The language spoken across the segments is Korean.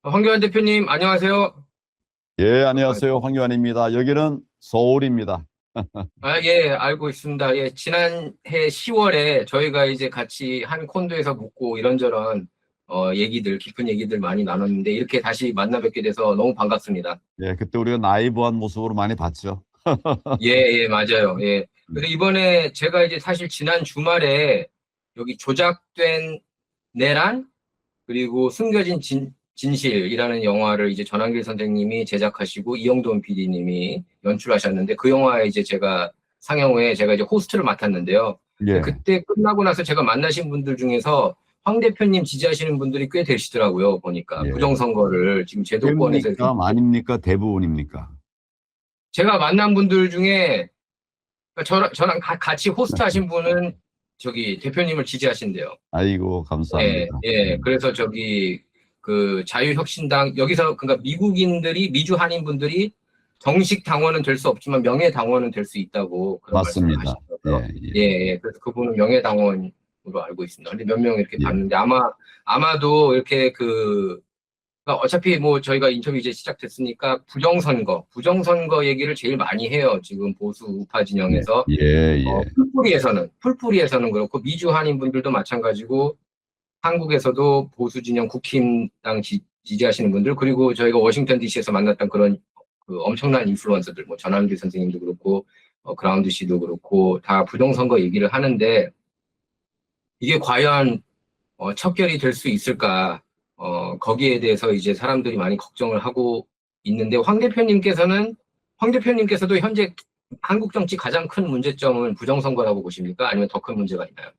황교안 대표님, 안녕하세요. 예, 아, 안녕하세요. 황교안입니다. 여기는 서울입니다. 예, 알고 있습니다. 예, 지난해 10월에 저희가 이제 같이 한 콘도에서 묵고 이런저런, 얘기들, 깊은 얘기들 많이 나눴는데, 이렇게 다시 만나 뵙게 돼서 너무 반갑습니다. 예, 그때 우리가 나이브한 모습으로 많이 봤죠. 예, 예, 맞아요. 예. 그래서 이번에 제가 이제 사실 지난 주말에 여기 조작된 내란, 그리고 숨겨진 진실이라는 영화를 이제 전한길 선생님이 제작하시고 이영돈 PD님이 연출하셨는데 그 영화에 이제 제가 상영 후에 제가 이제 호스트를 맡았는데요. 근데 예. 그때 끝나고 나서 제가 만나신 분들 중에서 황 대표님 지지하시는 분들이 꽤 되시더라고요. 보니까 예. 부정선거를 지금 제도권에서 이렇게 꽤입니까? 많입니까? 대부분입니까? 제가 만난 분들 중에 저랑 같이 호스트 하신 분은 저기 대표님을 지지하신대요. 아이고, 예, 감사합니다. 예. 그래서 저기 그 자유혁신당 여기서 그러니까 미국인들이 미주 한인분들이 정식 당원은 될 수 없지만 명예 당원은 될 수 있다고 그런 말씀을 맞습니다. 하시더라고요. 예, 예. 예, 예. 그래서 그분은 명예 당원으로 알고 있습니다. 근데 몇 명 이렇게 예. 봤는데 아마도 이렇게 그러니까 어차피 뭐 저희가 인터뷰 이제 시작됐으니까 부정선거 얘기를 제일 많이 해요. 지금 보수 우파 예, 진영에서. 예, 예. 풀뿌리에서는 그렇고 미주 한인분들도 마찬가지고 한국에서도 보수 진영 국힘당 지지하시는 분들 그리고 저희가 워싱턴 DC에서 만났던 그런 그 엄청난 인플루언서들 뭐 전한길 선생님도 그렇고 그라운드 씨도 그렇고 다 부정선거 얘기를 하는데 이게 과연 척결이 될 수 있을까 거기에 대해서 이제 사람들이 많이 걱정을 하고 있는데 황 대표님께서도 현재 한국 정치 가장 큰 문제점은 부정선거라고 보십니까? 아니면 더 큰 문제가 있나요?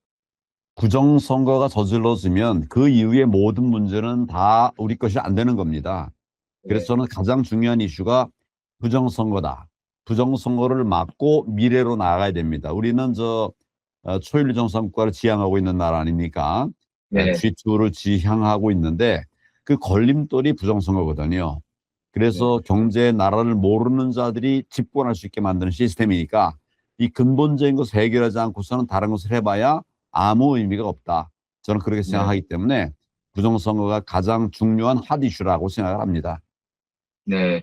부정선거가 저질러지면 그 이후의 모든 문제는 다 우리 것이 안 되는 겁니다. 그래서 네, 저는 가장 중요한 이슈가 부정선거다. 부정선거를 막고 미래로 나아가야 됩니다. 우리는 초일류 정상국가를 지향하고 있는 나라 아닙니까? 네, G2를 지향하고 있는데 그 걸림돌이 부정선거거든요. 네, 그래서 경제 나라를 모르는 자들이 집권할 수 있게 만드는 시스템이니까 이 근본적인 것을 해결하지 않고서는 다른 것을 해봐야 아무 의미가 없다. 저는 그렇게 네, 생각하기 때문에 부정선거가 가장 중요한 핫 이슈라고 생각을 합니다. 네.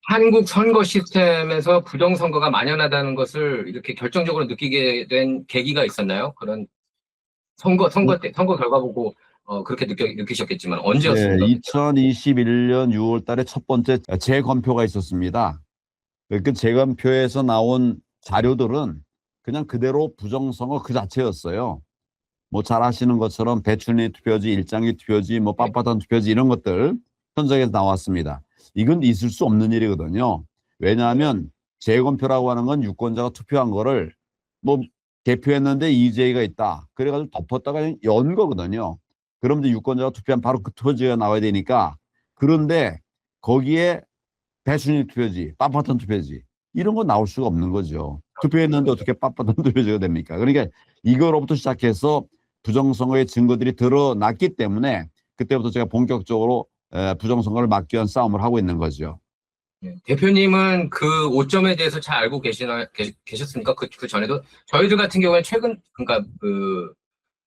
한국 선거 시스템에서 부정선거가 만연하다는 것을 이렇게 결정적으로 느끼게 된 계기가 있었나요? 그런 선거 결과 보고 그렇게 느끼셨겠지만 네, 언제였습니까? 그때? 2021년 6월 달에 첫 번째 재검표가 있었습니다. 그 재검표에서 나온 자료들은 그냥 그대로 부정선거 그 자체였어요. 뭐 잘 아시는 것처럼 배춘희 투표지, 일장기 투표지, 뭐 네, 빳빳한 투표지 이런 것들 현장에서 나왔습니다. 이건 있을 수 없는 일이거든요. 네, 왜냐하면 재검표라고 하는 건 유권자가 투표한 거를 뭐 개표했는데 이재가 있다. 그래가지고 덮었다가 그냥 연 거거든요. 그럼 이제 유권자가 투표한 바로 그 투표지가 나와야 되니까 그런데 거기에 배순위 투표지, 빳빳한 투표지 이런 거 나올 수가 없는 거죠. 투표했는데 그렇죠. 어떻게 빳빳한 투표지가 됩니까? 그러니까 이거로부터 시작해서 부정선거의 증거들이 드러났기 때문에 그때부터 제가 본격적으로 부정선거를 막기 위한 싸움을 하고 있는 거죠. 네. 대표님은 그 오점에 대해서 잘 알고 계셨습니까? 그 전에도 저희들 같은 경우에 최근 그러니까 그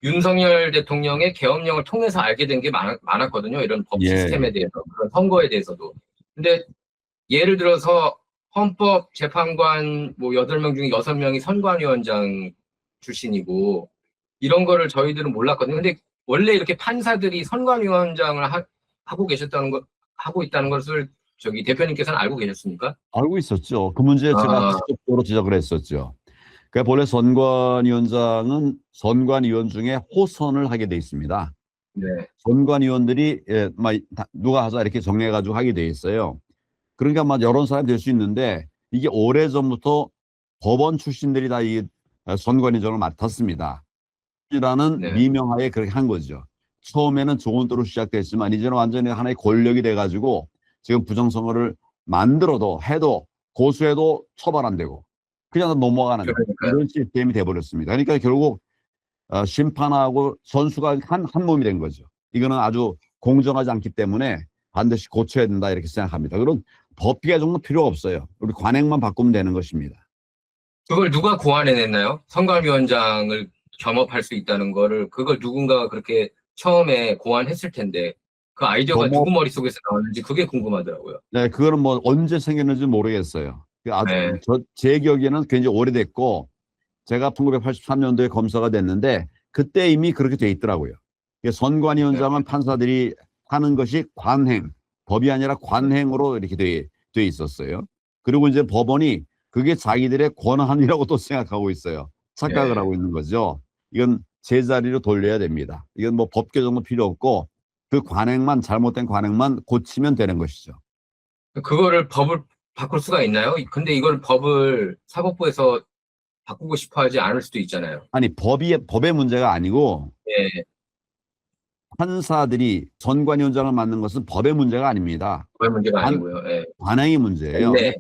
윤석열 대통령의 계엄령을 통해서 알게 된 게 많았거든요. 이런 법 예, 시스템에 예. 대해서 그런 선거에 대해서도. 근데 예를 들어서 헌법재판관 뭐 8명 중에 6명이 선관위원장 출신이고 이런 거를 저희들은 몰랐거든요. 근데 원래 이렇게 판사들이 선관위원장을 하고 계셨다는 거 하고 있다는 것을 저기 대표님께서는 알고 계셨습니까? 알고 있었죠. 그 문제 제가 아, 직접적으로 지적을 했었죠. 그러니까 본래 선관위원장은 선관위원 중에 호선을 하게 돼 있습니다. 네. 선관위원들이 누가 하자 이렇게 정해가지고 하게 돼 있어요. 그러니까 여러 사람이 될 수 있는데 이게 오래전부터 법원 출신들이 다 이 선관위원장을 맡았습니다. 이라는 네. 미명하에 그렇게 한 거죠. 처음에는 좋은 뜻으로 시작됐지만 이제는 완전히 하나의 권력이 돼가지고 지금 부정선거를 만들어도 해도 고수해도 처벌 안 되고 그냥 넘어가는 그러니까요. 이런 시스템이 돼버렸습니다. 그러니까 결국 심판하고 선수가 한 몸이 된 거죠. 이거는 아주 공정하지 않기 때문에 반드시 고쳐야 된다 이렇게 생각합니다. 그런 법 개정은 필요 없어요. 우리 관행만 바꾸면 되는 것입니다. 그걸 누가 고안해냈나요? 선관위원장을 겸업할 수 있다는 거를 그걸 누군가가 그렇게 처음에 고안했을 텐데 그 아이디어가 뭐, 누구 머릿속에서 나왔는지 그게 궁금하더라고요. 네, 그거는 뭐 언제 생겼는지 모르겠어요. 네. 제 기억에는 굉장히 오래됐고, 제가 1983년도에 검사가 됐는데, 그때 이미 그렇게 돼 있더라고요. 네. 선관위원장은 판사들이 하는 것이 관행, 법이 아니라 관행으로 이렇게 돼 있었어요. 그리고 이제 법원이 그게 자기들의 권한이라고 또 생각하고 있어요. 착각을 네. 하고 있는 거죠. 이건 제자리로 돌려야 됩니다. 이건 뭐 법 개정도 필요 없고, 그 관행만, 잘못된 관행만 고치면 되는 것이죠. 그거를 법을 바꿀 수가 있나요? 근데 이걸 법을 사법부에서 바꾸고 싶어 하지 않을 수도 있잖아요. 아니, 법의 문제가 아니고, 예. 판사들이 선관위원장을 맡는 것은 법의 문제가 아닙니다. 그의 문제가 관, 아니고요. 예. 관행이 문제예요. 근데 네.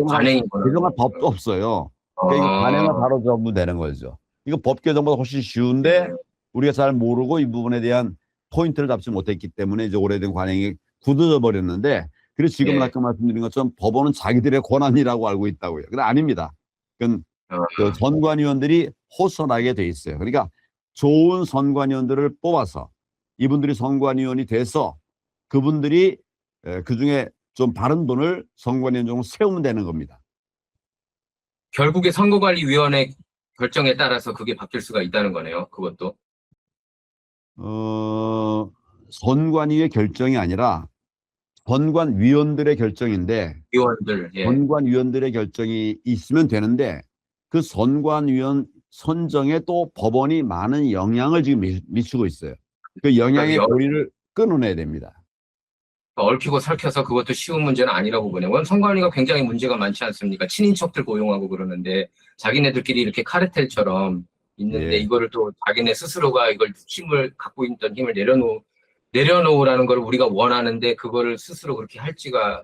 관행이구나. 개정할 법도 없어요. 그러니까 이거 관행을 어, 바로 잡으면 되는 거죠. 이거 법 개정보다 훨씬 쉬운데 네. 우리가 잘 모르고 이 부분에 대한 포인트를 잡지 못했기 때문에 이제 오래된 관행이 굳어져 버렸는데, 그래서 지금 예. 아까 말씀드린 것처럼 법원은 자기들의 권한이라고 알고 있다고요. 근데 아닙니다. 그건 어, 그 선관위원들이 호선하게 돼 있어요. 그러니까 좋은 선관위원들을 뽑아서 이분들이 선관위원이 돼서 그분들이 그중에 좀 바른 분을 선관위원장으로 세우면 되는 겁니다. 결국에 선거관리위원회 결정에 따라서 그게 바뀔 수가 있다는 거네요. 그것도. 선관위의 결정이 아니라 선관위원들의 결정인데, 위원들, 예. 선관위원들의 결정이 있으면 되는데 그 선관위원 선정에 또 법원이 많은 영향을 지금 미치고 있어요. 그 영향의 그러니까 고리를 끊어내야 됩니다. 얽히고 설켜서 그것도 쉬운 문제는 아니라고 보네요. 선관위가 굉장히 문제가 많지 않습니까? 친인척들 고용하고 그러는데 자기네들끼리 이렇게 카르텔처럼 있는데 예. 이거를 또 자기네 스스로가 이걸 힘을 갖고 있던 힘을 내려놓으라는 걸 우리가 원하는데 그거를 스스로 그렇게 할지가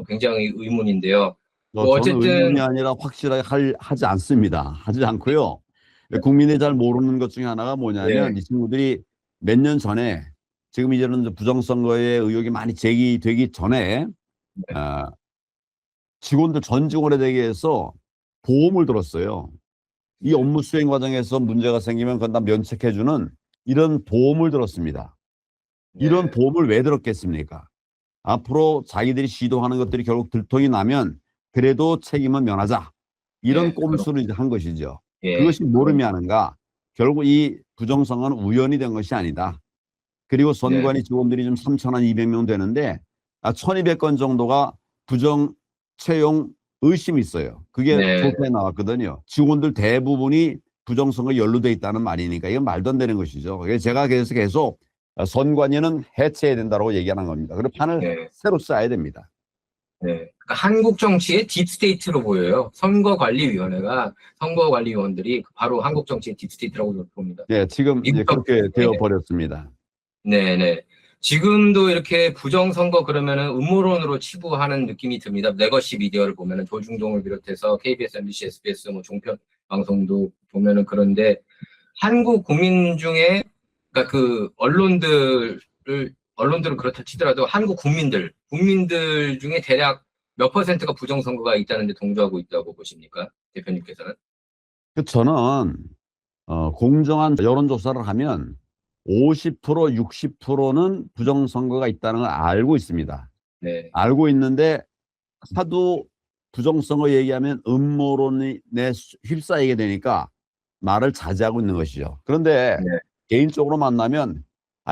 굉장히 의문인데요. 뭐 저는 의문이 어쨌든 아니라 확실하게 하지 않습니다. 하지 않고요. 국민이 잘 모르는 것 중에 하나가 네, 뭐냐면 이 친구들이 몇 년 전에, 지금 이제는 이제 부정선거의 의혹이 많이 제기되기 전에 네. 아, 직원들 전 직원에 대해서 보험을 들었어요. 이 업무 수행 과정에서 문제가 생기면 그건 다 면책해주는 이런 보험을 들었습니다. 이런 네, 보험을 왜 들었겠습니까? 앞으로 자기들이 시도하는 것들이 결국 들통이 나면 그래도 책임은 면하자. 이런 네, 꼼수를 이제 한 것이죠. 예, 그것이 뭘 의미하는가? 결국 이 부정선거는 우연이 된 것이 아니다. 그리고 네, 선관위 직원들이 좀 3,200명 되는데 1,200건 정도가 부정 채용 의심이 있어요. 그게 네, 조사에 나왔거든요. 직원들 대부분이 부정선거에 연루돼 있다는 말이니까 이건 말도 안 되는 것이죠. 그래서 제가 그래서 계속 선관위는 해체해야 된다고 얘기하는 겁니다. 그리고 판을 네. 새로 써야 됩니다. 네. 그러니까 한국 정치의 딥스테이트로 보여요. 선거관리위원회가 선거관리위원들이 바로 한국 정치의 딥스테이트라고 봅니다. 네, 지금 이제 미국처럼. 그렇게 네, 되어 버렸습니다. 네, 네. 지금도 이렇게 부정선거 그러면은 음모론으로 치부하는 느낌이 듭니다. 레거시 미디어를 보면은 조중동을 비롯해서 KBS, MBC, SBS 뭐 종편 방송도 보면은 그런데 한국 국민 중에 그러니까 그 언론들은 그렇다 치더라도 한국 국민들 중에 대략 몇 퍼센트가 부정선거가 있다는데 동조하고 있다고 보십니까? 대표님께서는? 저는 공정한 여론조사를 하면 50%, 60%는 부정선거가 있다는 걸 알고 있습니다. 네, 알고 있는데 하도 부정선거 얘기하면 음모론에 휩싸이게 되니까 말을 자제하고 있는 것이죠. 그런데 네, 개인적으로 만나면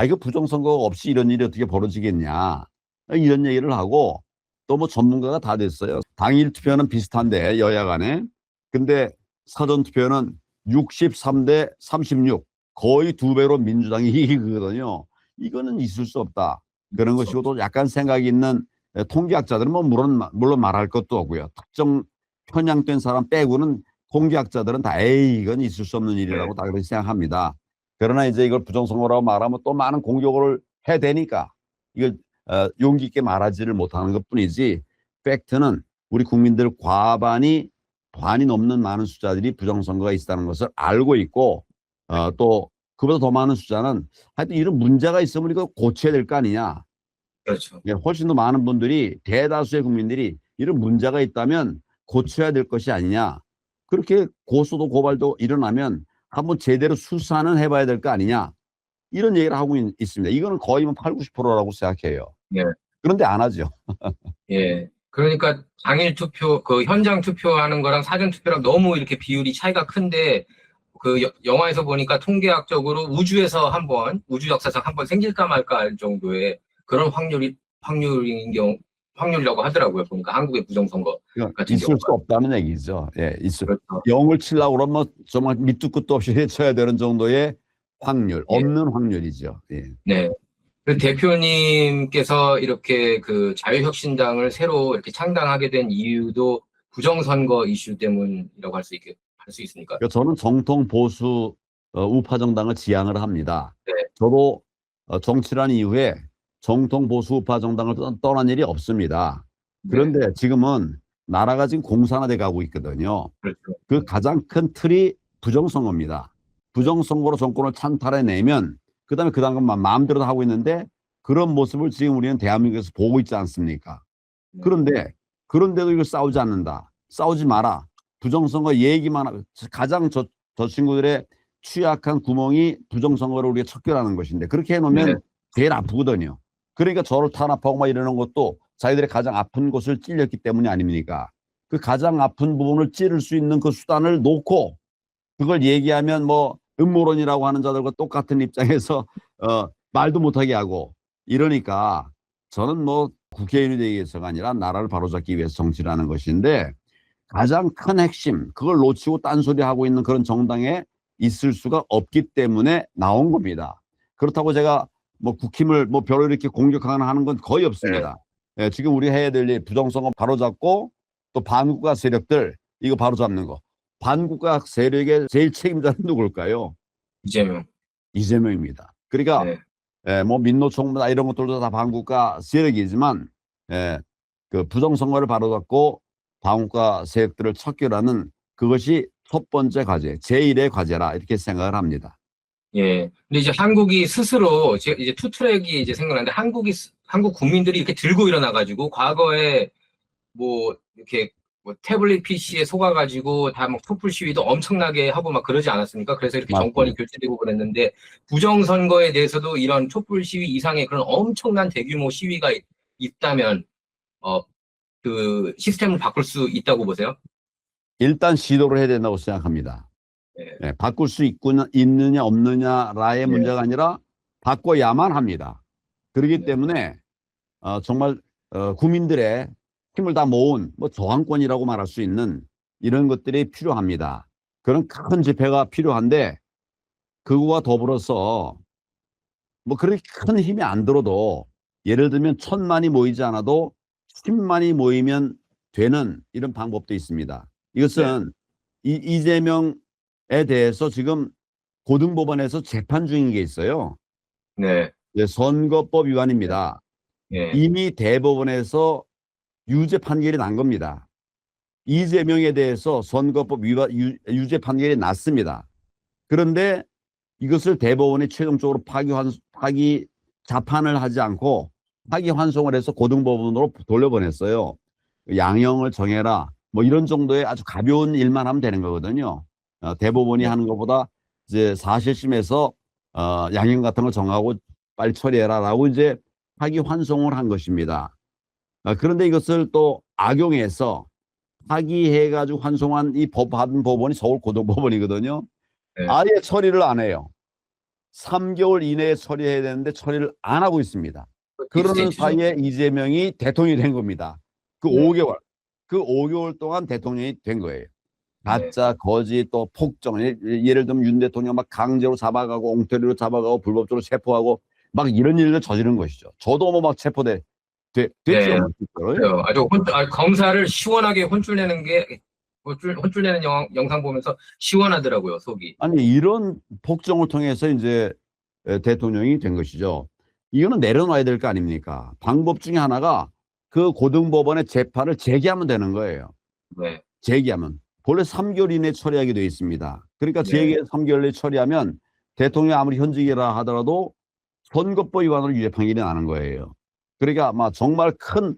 이거 부정선거 없이 이런 일이 어떻게 벌어지겠냐 이런 얘기를 하고, 또 뭐 전문가가 다 됐어요. 당일 투표는 비슷한데 여야 간에, 근데 사전 투표는 63대 36, 거의 2배로 민주당이 이기거든요. 이거는 있을 수 없다. 그런 것이고, 또 약간 생각이 있는 통계학자들은 뭐 물론 말할 것도 없고요. 특정 편향된 사람 빼고는 통계학자들은 다 에이 이건 있을 수 없는 네, 일이라고 다 그렇게 생각합니다. 그러나 이제 이걸 부정선거라고 말하면 또 많은 공격을 해대니까 이걸 용기 있게 말하지를 못하는 것뿐이지, 팩트는 우리 국민들 반이 넘는 많은 숫자들이 부정선거가 있다는 것을 알고 있고, 또 그보다 더 많은 숫자는 하여튼 이런 문제가 있으면 이거 고쳐야 될 거 아니냐. 그렇죠. 예, 훨씬 더 많은 분들이, 대다수의 국민들이 이런 문제가 있다면 고쳐야 될 것이 아니냐. 그렇게 고소도 고발도 일어나면 한번 제대로 수사는 해봐야 될 거 아니냐. 이런 얘기를 하고 있습니다. 이거는 거의 8, 90%라고 생각해요. 네. 그런데 안 하죠. 예. 그러니까 당일 투표, 그 현장 투표하는 거랑 사전 투표랑 너무 이렇게 비율이 차이가 큰데, 그 영화에서 보니까 통계학적으로 우주에서 한번, 우주 역사상 한번 생길까 말까 할 정도의 그런 확률이라고 하더라고요. 보니까 한국의 부정선거 같은 있을 수 경우가. 없다는 얘기죠. 예, 그렇죠. 0을 치려고 그러면 정말 밑도 끝도 없이 헤쳐야 되는 정도의 확률, 예. 없는 확률이죠. 예. 네. 그 대표님께서 이렇게 그 자유혁신당을 새로 이렇게 창당하게 된 이유도 부정선거 이슈 때문이라고 할 수 있습니까? 그러니까 저는 정통 보수 우파 정당을 지향을 합니다. 네. 저도 정치란 이후에 정통 보수 우파 정당을 떠난 일이 없습니다. 그런데 네. 지금은 나라가 지금 공산화돼 가고 있거든요. 그렇죠. 그 가장 큰 틀이 부정선거입니다. 부정선거로 정권을 찬탈해내면 그다음에 그 다음은 마음대로 하고 있는데 그런 모습을 지금 우리는 대한민국에서 보고 있지 않습니까? 네. 그런데도 이걸 싸우지 않는다. 싸우지 마라. 부정선거 얘기만 하고 가장 저 친구들의 취약한 구멍이 부정선거를 우리가 척결하는 것인데 그렇게 해놓으면 네. 제일 아프거든요. 그러니까 저를 탄압하고 막 이러는 것도 자기들의 가장 아픈 곳을 찔렸기 때문이 아닙니까? 그 가장 아픈 부분을 찌를 수 있는 그 수단을 놓고 그걸 얘기하면 뭐 음모론이라고 하는 자들과 똑같은 입장에서 말도 못하게 하고 이러니까 저는 뭐 국회의원이 되기 위해서가 아니라 나라를 바로잡기 위해서 정치를 하는 것인데 가장 큰 핵심 그걸 놓치고 딴소리하고 있는 그런 정당에 있을 수가 없기 때문에 나온 겁니다. 그렇다고 제가 뭐 국힘을 뭐 별로 이렇게 공격하거나 하는 건 거의 없습니다. 예, 지금 우리 해야 될 일 부정선거 바로잡고 또 반국가 세력들 이거 바로잡는 거. 반국가 세력의 제일 책임자는 누굴까요? 이재명. 이재명입니다. 그러니까 네. 뭐 민노총무나 이런 것들도 다 반국가 세력이지만 그 부정선거를 바로잡고 반국가 세력들을 척결하는 그것이 첫 번째 과제, 제1의 과제라 이렇게 생각을 합니다. 예. 근데 이제 한국이 스스로 이제 투트랙이 이제 생각나는데 한국 국민들이 이렇게 들고 일어나가지고 과거에 뭐 이렇게 뭐 태블릿 PC에 속아가지고 다 막 촛불 시위도 엄청나게 하고 막 그러지 않았습니까? 그래서 이렇게 맞습니다. 정권이 교체되고 그랬는데 부정선거에 대해서도 이런 촛불 시위 이상의 그런 엄청난 대규모 시위가 있다면 그 시스템을 바꿀 수 있다고 보세요? 일단 시도를 해야 된다고 생각합니다. 네. 바꿀 수 있느냐 없느냐라의 네. 문제가 아니라 바꿔야만 합니다. 그렇기 네. 때문에 정말 국민들의 힘을 다 모은 뭐 저항권이라고 말할 수 있는 이런 것들이 필요합니다. 그런 큰 집회가 필요한데 그거와 더불어서 뭐 그렇게 큰 힘이 안 들어도 예를 들면 1,000만이 모이지 않아도 10만이 모이면 되는 이런 방법도 있습니다. 이것은 이재명에 대해서 지금 고등법원에서 재판 중인 게 있어요. 네. 선거법 위반입니다. 네. 이미 대법원에서 유죄 판결이 난 겁니다. 이재명에 대해서 선거법 위반 유죄 판결이 났습니다. 그런데 이것을 대법원이 최종적으로 파기 자판을 하지 않고 파기 환송을 해서 고등법원으로 돌려보냈어요. 양형을 정해라. 뭐 이런 정도의 아주 가벼운 일만 하면 되는 거거든요. 대법원이 네. 하는 것보다 이제 사실심에서 양형 같은 걸 정하고 빨리 처리해라라고 이제 파기 환송을 한 것입니다. 그런데 이것을 또 악용해서 파기해가지고 환송한 이 받은 법원이 서울 고등법원이거든요. 네. 아예 처리를 안 해요. 3개월 이내에 처리해야 되는데 처리를 안 하고 있습니다. 그러는 사이에 이재명이 대통령이 된 겁니다. 그 5개월. 그 5개월 동안 대통령이 된 거예요. 가짜, 거짓, 또 폭정. 예를 들면 윤 대통령 막 강제로 잡아가고 옹태리로 잡아가고 불법적으로 체포하고 막 이런 일을 저지른 것이죠. 저도 뭐 막 체포됐죠. 네. 아주 검사를 시원하게 혼쭐내는 영상 보면서 시원하더라고요, 속이. 아니 이런 폭정을 통해서 이제 대통령이 된 것이죠. 이거는 내려놔야 될 거 아닙니까? 방법 중에 하나가 그 고등법원의 재판을 재개하면 되는 거예요. 네. 재개하면. 본래 3개월 이내에 처리하게 되어 있습니다. 그러니까 네. 재개 3개월 내에 처리하면 대통령이 아무리 현직이라 하더라도 선거법 위반으로 유죄 판결이 나는 거예요. 그러니까 아마 정말 큰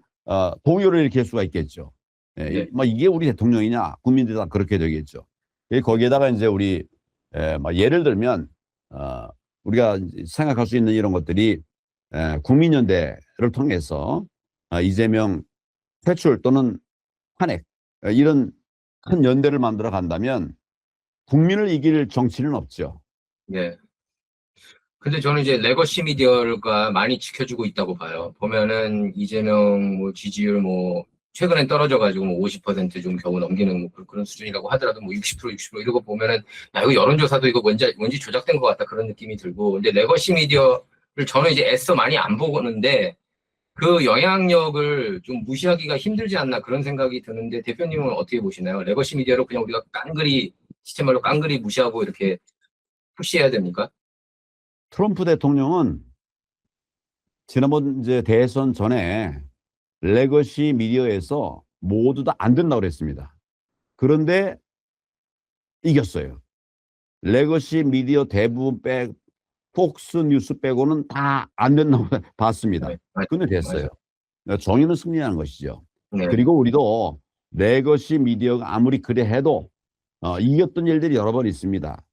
동요를 일으킬 수가 있겠죠. 네. 이게 우리 대통령이냐? 국민들이 다 그렇게 되겠죠. 거기에다가 이제 우리 예를 들면 우리가 생각할 수 있는 이런 것들이 국민연대를 통해서 이재명 퇴출 또는 탄핵 이런 큰 연대를 만들어 간다면 국민을 이길 정치는 없죠. 네. 근데 저는 이제 레거시 미디어가 많이 지켜주고 있다고 봐요. 보면은 이재명 뭐 지지율 뭐 최근엔 떨어져가지고 뭐 50%좀 겨우 넘기는 뭐 그런 수준이라고 하더라도 뭐 60% 이런 거 보면은 야 이거 여론조사도 이거 뭔지 조작된 것 같다 그런 느낌이 들고. 근데 레거시 미디어를 저는 이제 애써 많이 안 보는데 그 영향력을 좀 무시하기가 힘들지 않나 그런 생각이 드는데 대표님은 어떻게 보시나요? 레거시 미디어로 그냥 우리가 깡그리 시체말로 깡그리 무시하고 이렇게 푸시해야 됩니까? 트럼프 대통령은 지난번 이제 대선 전에 레거시 미디어에서 모두 다 안 된다고 그랬습니다. 그런데 이겼어요. 레거시 미디어 대부분 폭스 뉴스 빼고는 다 안 된다고 봤습니다. 네, 근데 됐어요. 정의는 승리하는 것이죠. 네, 그리고 우리도 레거시 미디어가 아무리 그래 해도 이겼던 일들이 여러 번 있습니다.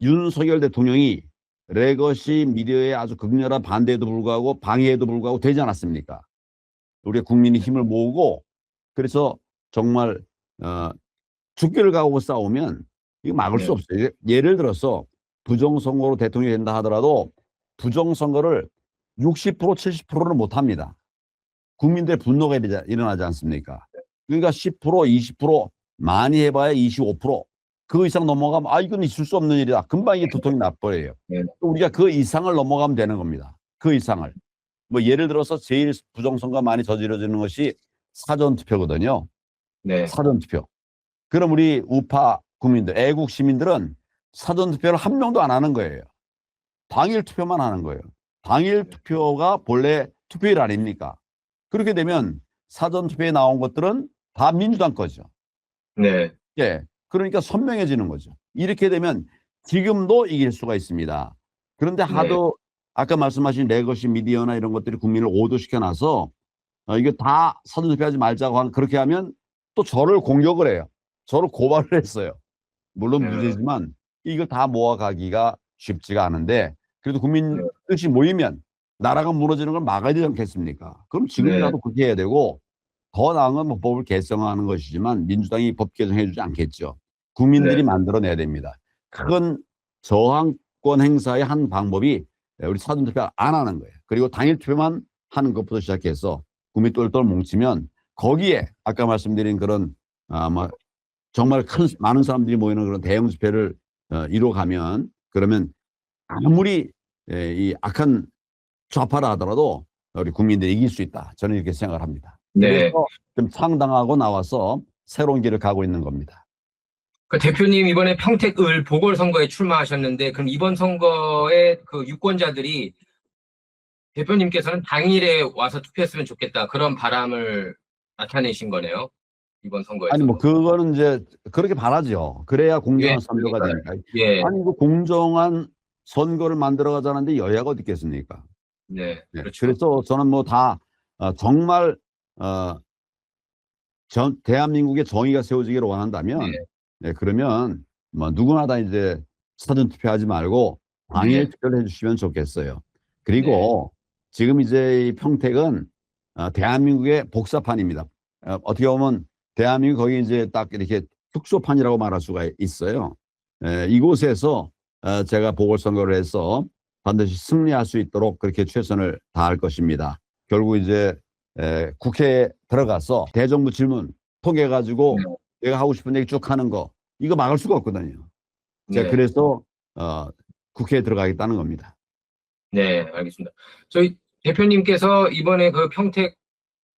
윤석열 대통령이 레거시 미디어에 아주 극렬한 반대에도 불구하고 방해에도 불구하고 되지 않았습니까? 우리 국민이 힘을 모으고 그래서 정말 죽기를 각오하고 싸우면 이거 막을 네, 수 없어요. 예를 들어서 부정선거로 대통령이 된다 하더라도 부정선거를 60% 70%는 못합니다. 국민들의 분노가 일어나지 않습니까? 그러니까 10% 20% 많이 해봐야 25%그 이상 넘어가면 이건 있을 수 없는 일이다. 금방 이게 두통이 나버려요. 네, 우리가 그 이상을 넘어가면 되는 겁니다. 그 이상을. 뭐 예를 들어서 제일 부정선거가 많이 저지러지는 것이 사전투표거든요. 네, 사전투표. 그럼 우리 우파 국민들, 애국 시민들은 사전투표를 한 명도 안 하는 거예요. 당일 투표만 하는 거예요. 당일 투표가 본래 투표일 아닙니까? 그렇게 되면 사전투표에 나온 것들은 다 민주당 거죠. 네, 예. 그러니까 선명해지는 거죠. 이렇게 되면 지금도 이길 수가 있습니다. 그런데 네, 하도 아까 말씀하신 레거시 미디어나 이런 것들이 국민을 오도시켜놔서 이게 다 사전투표하지 말자고 하는 그렇게 하면 또 저를 공격을 해요. 저를 고발을 했어요. 물론 무죄지만 이걸 다 모아가기가 쉽지가 않은데 그래도 국민 뜻이 모이면 나라가 무너지는 걸 막아야 되지 않겠습니까? 그럼 지금이라도 그렇게 해야 되고 더 나은 건 법을 개정하는 것이지만 민주당이 법 개정해 주지 않겠죠. 국민들이 네, 만들어내야 됩니다. 큰 저항권 행사의 한 방법이 우리 사전투표 안 하는 거예요. 그리고 당일 투표만 하는 것부터 시작해서 국민이 똘똘 뭉치면 거기에 아까 말씀드린 그런 아마 정말 많은 사람들이 모이는 그런 대형 집회를 이뤄가면 그러면 아무리 이 악한 좌파라 하더라도 우리 국민들이 이길 수 있다. 저는 이렇게 생각을 합니다. 네. 그래서 좀 창당하고 나와서 새로운 길을 가고 있는 겁니다. 그 대표님 이번에 평택을 보궐선거에 출마하셨는데 그럼 이번 선거에 그 유권자들이 대표님께서는 당일에 와서 투표했으면 좋겠다 그런 바람을 나타내신 거네요. 이번 아니 뭐 선거에서도. 그거는 이제 그렇게 바라죠. 그래야 예, 공정한 선거가 그러니까 되니까. 예, 아니 그 공정한 선거를 만들어 가자는데 여야가 어디 있겠습니까? 네, 네. 그렇죠. 그래서 저는 뭐 다 정말 대한민국의 정의가 세워지기를 원한다면 네, 네, 그러면 뭐 누구나 다 이제 사전 투표하지 말고 당일 네, 투표를 해주시면 좋겠어요. 네, 그리고 지금 이제 이 평택은 대한민국의 복사판입니다. 어떻게 보면 대한민국 거기 이제 딱 이렇게 특수판이라고 말할 수가 있어요. 이곳에서 제가 보궐선거를 해서 반드시 승리할 수 있도록 그렇게 최선을 다할 것입니다. 결국 이제 국회에 들어가서 대정부 질문 통해가지고 네, 내가 하고 싶은 얘기 쭉 하는 거 이거 막을 수가 없거든요. 제가 네, 그래서 국회에 들어가겠다는 겁니다. 네, 알겠습니다. 저희 대표님께서 이번에 그 평택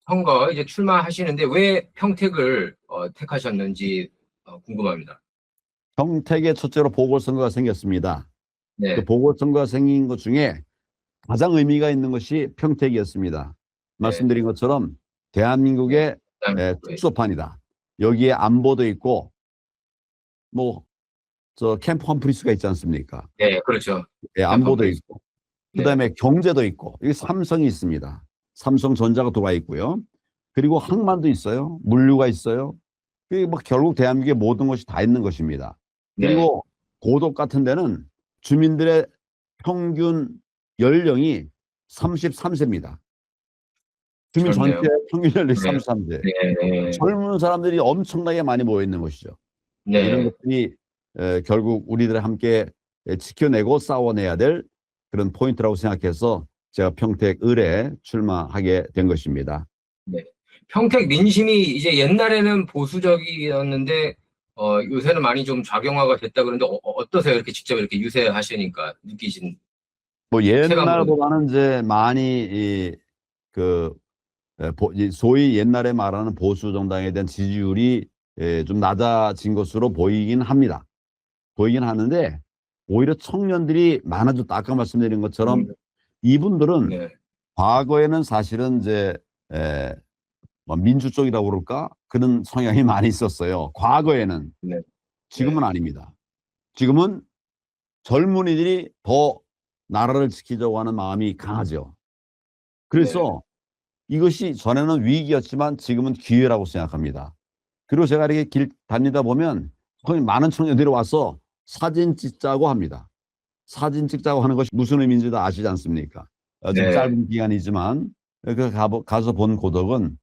선거 이제 출마하시는데 왜 평택을 택하셨는지 궁금합니다. 평택에 첫째로 보궐선거가 생겼습니다. 그 네, 보궐선거가 생긴 것 중에 가장 의미가 있는 것이 평택이었습니다. 네, 말씀드린 것처럼 네, 대한민국의 대한민국에. 특수판이다. 여기에 안보도 있고 뭐 저 캠프 험프리스가 있지 않습니까? 네, 그렇죠. 안보도 템퍼블레이스. 있고 네, 그다음에 경제도 있고 여기 삼성이 있습니다. 삼성전자가 들어와 있고요. 그리고 항만도 있어요. 물류가 있어요. 그게 뭐 결국 대한민국의 모든 것이 다 있는 것입니다. 네, 그리고 고덕 같은 데는 주민들의 평균 연령이 33세입니다. 주민 전체 그렇네요. 평균 연령이 네. 33세. 네. 젊은 사람들이 엄청나게 많이 모여 있는 것이죠. 네. 이런 것들이 결국 우리들이 함께 지켜내고 싸워내야 될 그런 포인트라고 생각해서 제가 평택을에 출마하게 된 것입니다. 네. 평택 민심이 이제 옛날에는 보수적이었는데 요새는 많이 좀 좌경화가 됐다 그러는데 어떠세요? 이렇게 직접 이렇게 유세하시니까 느끼신 뭐 체감으로. 옛날보다는 이제 많이 이 소위 옛날에 말하는 보수 정당에 대한 지지율이 좀 낮아진 것으로 보이긴 합니다. 보이긴 하는데 오히려 청년들이 많아졌다. 아까 말씀드린 것처럼 이분들은 네. 과거에는 사실은 이제 뭐 민주 쪽이라고 그럴까? 그런 성향이 많이 있었어요. 과거에는. 네. 지금은 아닙니다. 지금은 젊은이들이 더 나라를 지키자고 하는 마음이 강하죠. 그래서 이것이 전에는 위기였지만 지금은 기회라고 생각합니다. 그리고 제가 이렇게 길 다니다 보면 거의 많은 청년들이 와서 사진 찍자고 합니다. 사진 찍자고 하는 것이 무슨 의미인지도 아시지 않습니까? 좀 네. 짧은 기간이지만 가서 본 고덕은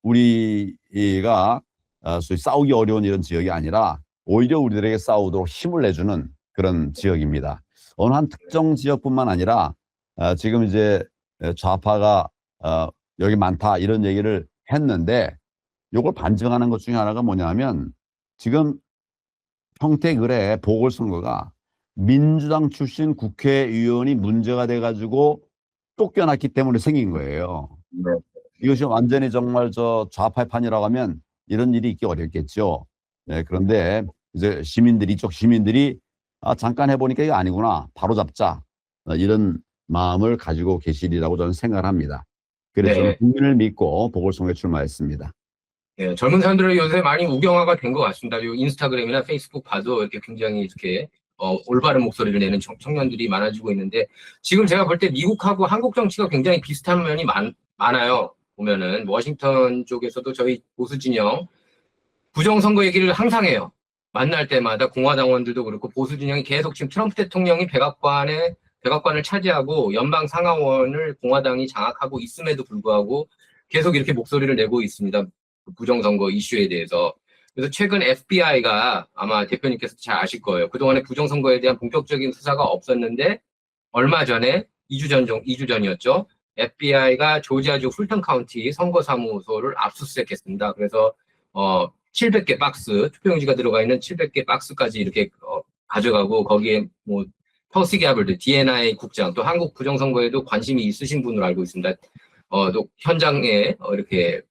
우리가 소위 싸우기 어려운 이런 지역이 아니라 오히려 우리들에게 싸우도록 힘을 내주는 그런 지역입니다. 어느 한 특정 지역뿐만 아니라 지금 이제 좌파가 여기 많다 이런 얘기를 했는데 이걸 반증하는 것 중에 하나가 뭐냐면 지금 평택을의 보궐선거가 민주당 출신 국회의원이 문제가 돼가지고 쫓겨났기 때문에 생긴 거예요. 네. 이것이 완전히 정말 저 좌파의 판이라고 하면 이런 일이 있기 어렵겠죠. 네, 그런데 이제 이쪽 시민들이 잠깐 해보니까 이거 아니구나. 바로 잡자. 이런 마음을 가지고 계시리라고 저는 생각을 합니다. 그래서 저는 네. 국민을 믿고 보궐선거에 출마했습니다. 네. 젊은 사람들은 요새 많이 우경화가 된 것 같습니다. 요 인스타그램이나 페이스북 봐도 이렇게 굉장히 이렇게 올바른 목소리를 내는 청년들이 많아지고 있는데 지금 제가 볼 때 미국하고 한국 정치가 굉장히 비슷한 면이 많아요. 보면은 워싱턴 쪽에서도 저희 보수 진영 부정선거 얘기를 항상 해요. 만날 때마다 공화당원들도 그렇고 보수 진영이 계속 지금 트럼프 대통령이 백악관을 차지하고 연방 상하원을 공화당이 장악하고 있음에도 불구하고 계속 이렇게 목소리를 내고 있습니다. 부정선거 이슈에 대해서. 그래서 최근 FBI가 아마 대표님께서 잘 아실 거예요. 그동안에 부정선거에 대한 본격적인 수사가 없었는데 얼마 전에 2주 전이었죠. FBI가 조지아주 풀턴 카운티 선거사무소를 압수수색했습니다. 그래서 700개 박스, 투표용지가 들어가 있는 700개 박스까지 이렇게 가져가고 거기에 뭐 터시 하벌드, DNI 국장, 또 한국 부정선거에도 관심이 있으신 분으로 알고 있습니다. 또 현장에 이렇게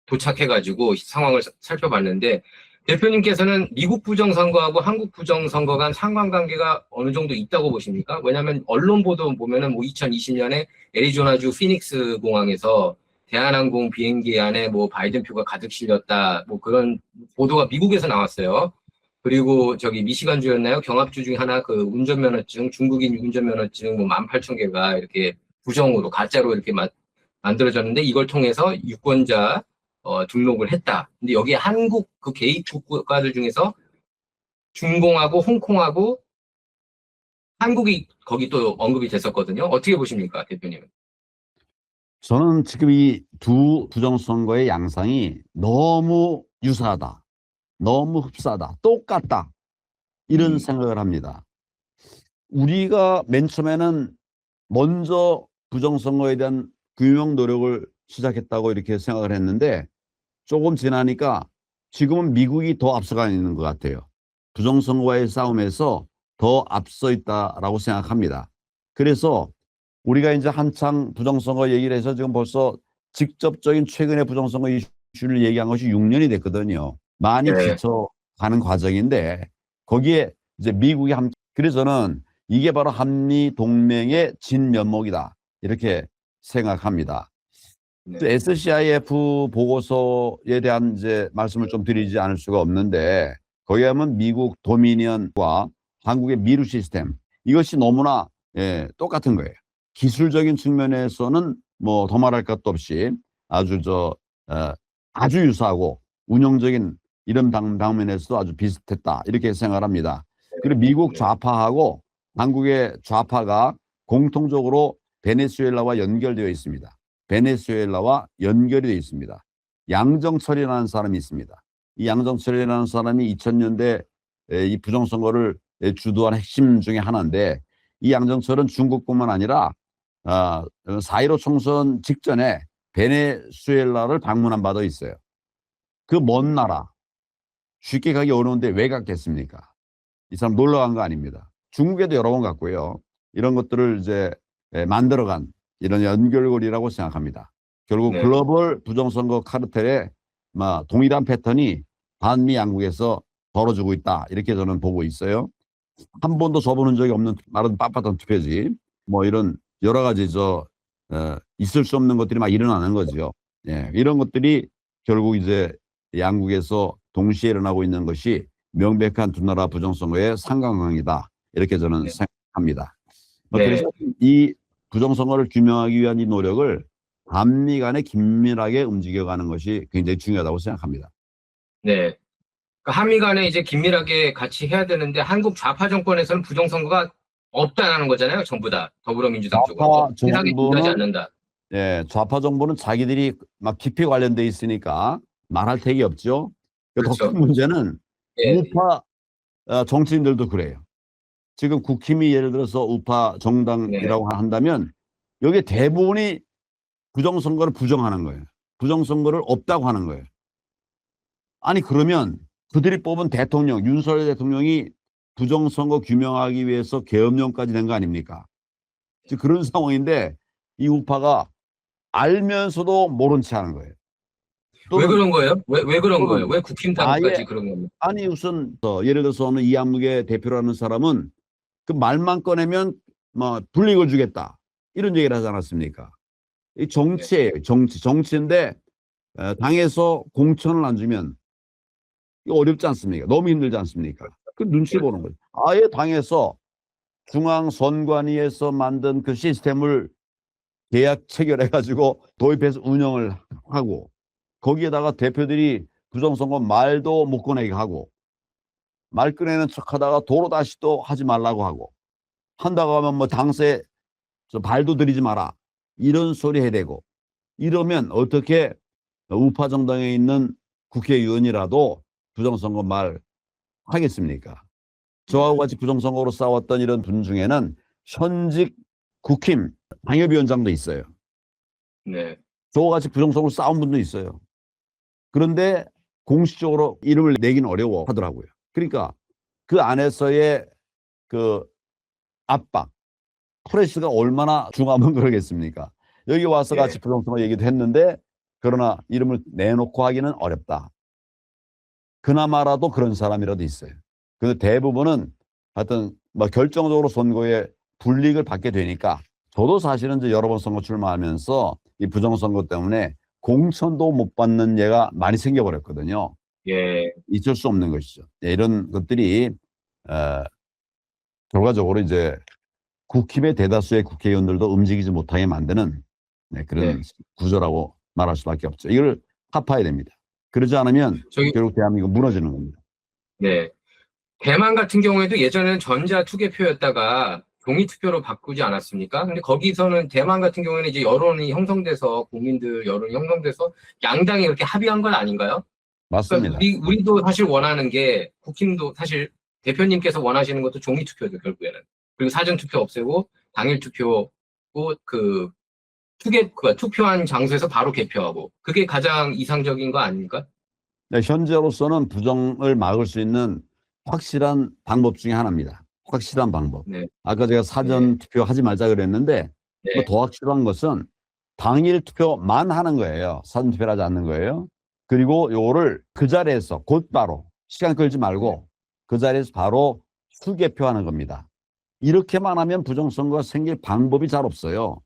도착해가지고 상황을 살펴봤는데 대표님께서는 미국 부정선거하고 한국 부정선거 간 상관관계가 어느 정도 있다고 보십니까? 왜냐하면 언론 보도 보면은 뭐 2020년에 애리조나주 피닉스 공항에서 대한항공 비행기 안에 뭐 바이든 표가 가득 실렸다 뭐 그런 보도가 미국에서 나왔어요. 그리고 저기 미시간주였나요? 경합주 중에 하나 그 운전면허증, 중국인 운전면허증 뭐 18,000개가 이렇게 부정으로 가짜로 이렇게 만들어졌는데 이걸 통해서 유권자 등록을 했다. 근데 여기에 한국 그 개입 국가들 중에서 중공하고 홍콩하고 한국이 거기 또 언급이 됐었거든요. 어떻게 보십니까, 대표님은? 저는 지금 이 두 부정선거의 양상이 너무 유사하다. 너무 흡사하다. 똑같다. 이런 생각을 합니다. 우리가 맨 처음에는 먼저 부정선거에 대한 규명 노력을 시작했다고 이렇게 생각을 했는데 조금 지나니까 지금은 미국이 더 앞서가 있는 것 같아요. 부정선거와의 싸움에서 더 앞서 있다라고 생각합니다. 그래서 우리가 이제 한창 부정선거 얘기를 해서 지금 벌써 직접적인 최근의 부정선거 이슈를 얘기한 것이 6년이 됐거든요. 많이 지쳐가는 과정인데 거기에 이제 미국이 그래서 저는 이게 바로 한미 동맹의 진면목이다 이렇게 생각합니다. SCIF 보고서에 대한 이제 말씀을 좀 드리지 않을 수가 없는데 거기에 하면 미국 도미니언과 한국의 미루 시스템 이것이 너무나 똑같은 거예요. 기술적인 측면에서는 뭐 더 말할 것도 없이 아주 유사하고 운영적인 이런 방면에서도 아주 비슷했다 이렇게 생각합니다. 그리고 미국 좌파하고 한국의 좌파가 공통적으로 베네수엘라와 연결되어 있습니다. 베네수엘라와 연결이 되어 있습니다. 양정철이라는 사람이 있습니다. 이 양정철이라는 사람이 2000년대 이 부정선거를 주도한 핵심 중에 하나인데, 이 양정철은 중국뿐만 아니라 4.15 총선 직전에 베네수엘라를 방문한 바도 있어요. 그 먼 나라, 쉽게 가기 어려운데 왜 갔겠습니까? 이 사람 놀러 간 거 아닙니다. 중국에도 여러 번 갔고요. 이런 것들을 이제 만들어간 이런 연결고리라고 생각합니다. 결국 네. 글로벌 부정선거 카르텔의 동일한 패턴이 반미 양국에서 벌어지고 있다, 이렇게 저는 보고 있어요. 한 번도 접어본 적이 없는 말은 빳빳한 투표지, 뭐 이런 여러 가지 있을 수 없는 것들이 막 일어나는 거죠. 예, 이런 것들이 결국 이제 양국에서 동시에 일어나고 있는 것이 명백한 두 나라 부정선거의 상관관계다, 이렇게 저는 네. 생각합니다. 네. 그래서 이 부정선거를 규명하기 위한 이 노력을 반미 간에 긴밀하게 움직여가는 것이 굉장히 중요하다고 생각합니다. 네. 그러니까 한미 간에 이제 긴밀하게 같이 해야 되는데 한국 좌파 정권에서는 부정선거가 없다는 거잖아요. 전부 다 더불어민주당 쪽은 좌파 확실하게 인정하지 정부는 않는다. 예, 좌파 정부는 자기들이 막 깊이 관련돼 있으니까 말할 택이 없죠. 더 그렇죠. 큰 문제는 예. 우파 정치인들도 그래요. 지금 국힘이 예를 들어서 우파 정당이라고 한다면 여기 대부분이 부정선거를 부정하는 거예요. 부정선거를 없다고 하는 거예요. 아니, 그러면 그들이 뽑은 대통령, 윤석열 대통령이 부정선거 규명하기 위해서 계엄령까지 낸 거 아닙니까? 지금 그런 상황인데 이 우파가 알면서도 모른 체 하는 거예요. 왜 그런 거예요? 왜 그런 또는 거예요? 왜 국힘당까지 그런 겁니까? 아니, 우선 예를 들어서 어느 이한무계 대표라는 사람은 그 말만 꺼내면 불이익을 주겠다, 이런 얘기를 하지 않았습니까? 이 정치예요. 정치인데 당에서 공천을 안 주면 이거 어렵지 않습니까? 너무 힘들지 않습니까? 그 눈치 보는 거죠. 아예 당에서 중앙선관위에서 만든 그 시스템을 계약 체결해가지고 도입해서 운영을 하고, 거기에다가 대표들이 부정선거 말도 못 꺼내게 하고, 말 꺼내는 척하다가 도로 다시 또 하지 말라고 하고, 한다고 하면 당세 발도 들이지 마라, 이런 소리 해대고, 이러면 어떻게 우파 정당에 있는 국회의원이라도 부정선거 말 하겠습니까? 저하고 같이 부정선거로 싸웠던 이런 분 중에는 현직 국힘 당협위원장도 있어요. 네. 저와 같이 부정선거로 싸운 분도 있어요. 그런데 공식적으로 이름을 내기는 어려워 하더라고요. 그러니까 그 안에서의 그 압박, 프레시가 얼마나 중하면 그러겠습니까? 여기 와서 네. 같이 부정선거 얘기도 했는데, 그러나 이름을 내놓고 하기는 어렵다. 그나마라도 그런 사람이라도 있어요. 근데 대부분은 하여튼 결정적으로 선거에 불이익을 받게 되니까, 저도 사실은 이제 여러 번 선거 출마하면서 이 부정선거 때문에 공천도 못 받는 예가 많이 생겨버렸거든요. 예. 있을 수 없는 것이죠. 이런 것들이 결과적으로 이제 국힘의 대다수의 국회의원들도 움직이지 못하게 만드는 그런 구조라고 말할 수밖에 없죠. 이걸 타파해야 됩니다. 그러지 않으면 결국 대한민국 무너지는 겁니다. 네. 대만 같은 경우에도 예전에는 전자 투개표였다가 종이 투표로 바꾸지 않았습니까? 근데 거기서는 대만 같은 경우에는 이제 여론이 형성돼서 국민들 여론이 형성돼서 양당이 이렇게 합의한 건 아닌가요? 맞습니다. 그러니까 우리도 사실 원하는 게 국힘도 사실 대표님께서 원하시는 것도 종이 투표죠, 결국에는. 그리고 사전 투표 없애고 당일 투표고 투표한 장소에서 바로 개표하고, 그게 가장 이상적인 거 아닙니까? 네, 현재로서는 부정을 막을 수 있는 확실한 방법 중에 하나입니다. 확실한 방법. 네. 아까 제가 사전 투표하지 말자 그랬는데, 네. 더 확실한 것은 당일 투표만 하는 거예요. 사전 투표를 하지 않는 거예요. 그리고 요거를 그 자리에서 곧바로, 시간 끌지 말고 그 자리에서 바로 수개표하는 겁니다. 이렇게만 하면 부정선거가 생길 방법이 잘 없어요.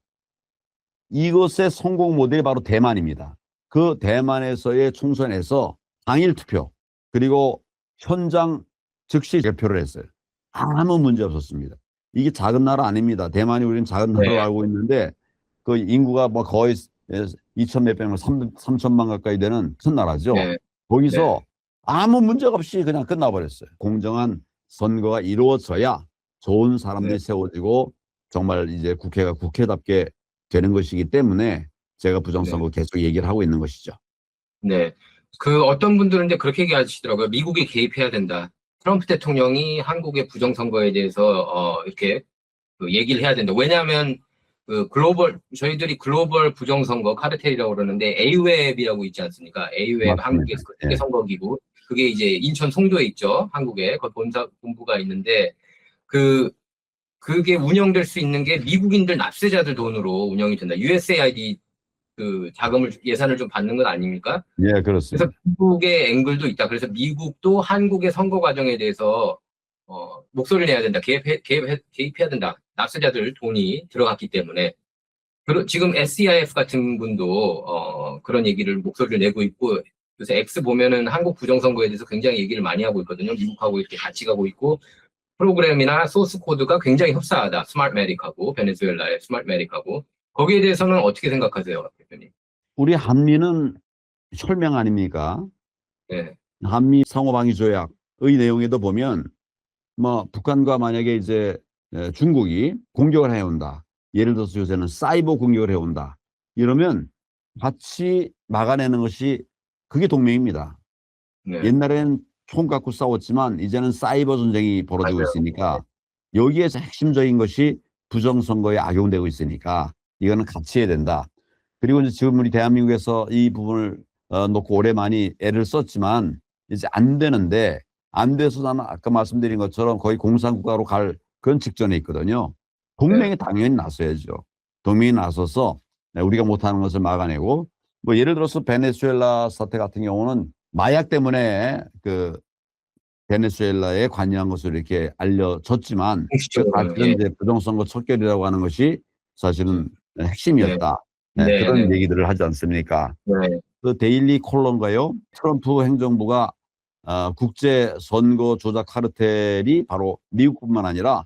이것의 성공 모델이 바로 대만입니다. 그 대만에서의 총선에서 당일 투표, 그리고 현장 즉시 개표를 했어요. 아무 문제 없었습니다. 이게 작은 나라 아닙니다. 대만이 우리는 작은 나라로 알고 있는데, 그 인구가 거의 2천 몇백 명, 3천만 가까이 되는 큰 나라죠. 거기서 아무 문제가 없이 그냥 끝나버렸어요. 공정한 선거가 이루어져야 좋은 사람들이 네. 세워지고 정말 이제 국회가 국회답게 되는 것이기 때문에 제가 네. 부정선거 계속 얘기를 하고 있는 것이죠. 네. 그 어떤 분들은 이제 그렇게 얘기하시더라고요. 미국이 개입해야 된다. 트럼프 대통령이 한국의 부정선거에 대해서 이렇게 그 얘기를 해야 된다. 왜냐하면 그 저희들이 글로벌 부정선거 카르텔이라고 그러는데 AWEB이라고 있지 않습니까? AWEB 한국의 맞습니다. 세계 예. 선거기구. 그게 이제 인천 송도에 있죠. 한국에 그 본부가 있는데 그게 운영될 수 있는 게 미국인들 납세자들 돈으로 운영이 된다. USAID 그 예산을 좀 받는 것 아닙니까? 예, 그래서 그렇습니다. 미국의 앵글도 있다. 그래서 미국도 한국의 선거 과정에 대해서 목소리를 내야 된다. 개입해야 된다. 납세자들 돈이 들어갔기 때문에. 지금 SEIF 같은 분도 그런 얘기를 목소리를 내고 있고, 요새 X 보면은 한국 부정선거에 대해서 굉장히 얘기를 많이 하고 있거든요. 미국하고 이렇게 같이 가고 있고, 프로그램이나 소스 코드가 굉장히 흡사하다. 스마트메딕하고 베네수엘라의 스마트메딕하고 거기에 대해서는 어떻게 생각하세요, 대표님? 우리 한미는 혈맹 아닙니까? 네, 한미 상호방위 조약의 내용에도 보면 뭐 북한과 만약에 이제 중국이 공격을 해온다. 예를 들어서 요새는 사이버 공격을 해온다. 이러면 같이 막아내는 것이 그게 동맹입니다. 네, 옛날에는 총 갖고 싸웠지만 이제는 사이버 전쟁이 벌어지고 맞아요. 있으니까 여기에서 핵심적인 것이 부정선거에 악용되고 있으니까 이거는 같이 해야 된다. 그리고 이제 지금 우리 대한민국에서 이 부분을 놓고 오래 많이 애를 썼지만 이제 안 되는데 안 돼서 나는 아까 말씀드린 것처럼 거의 공산국가로 갈 그런 직전에 있거든요. 네, 동맹이 당연히 나서야죠. 동맹이 나서서 우리가 못하는 것을 막아내고 뭐 예를 들어서 베네수엘라 사태 같은 경우는 마약 때문에 그 베네수엘라에 관여한 것으로 이렇게 알려졌지만 그 공식적으로는 사실은 예, 이제 부정선거 척결이라고 하는 것이 사실은 네, 핵심이었다. 네, 네, 그런 네, 얘기들을 하지 않습니까? 네. 그 데일리 콜론가요? 트럼프 행정부가 국제 선거 조작 카르텔이 바로 미국뿐만 아니라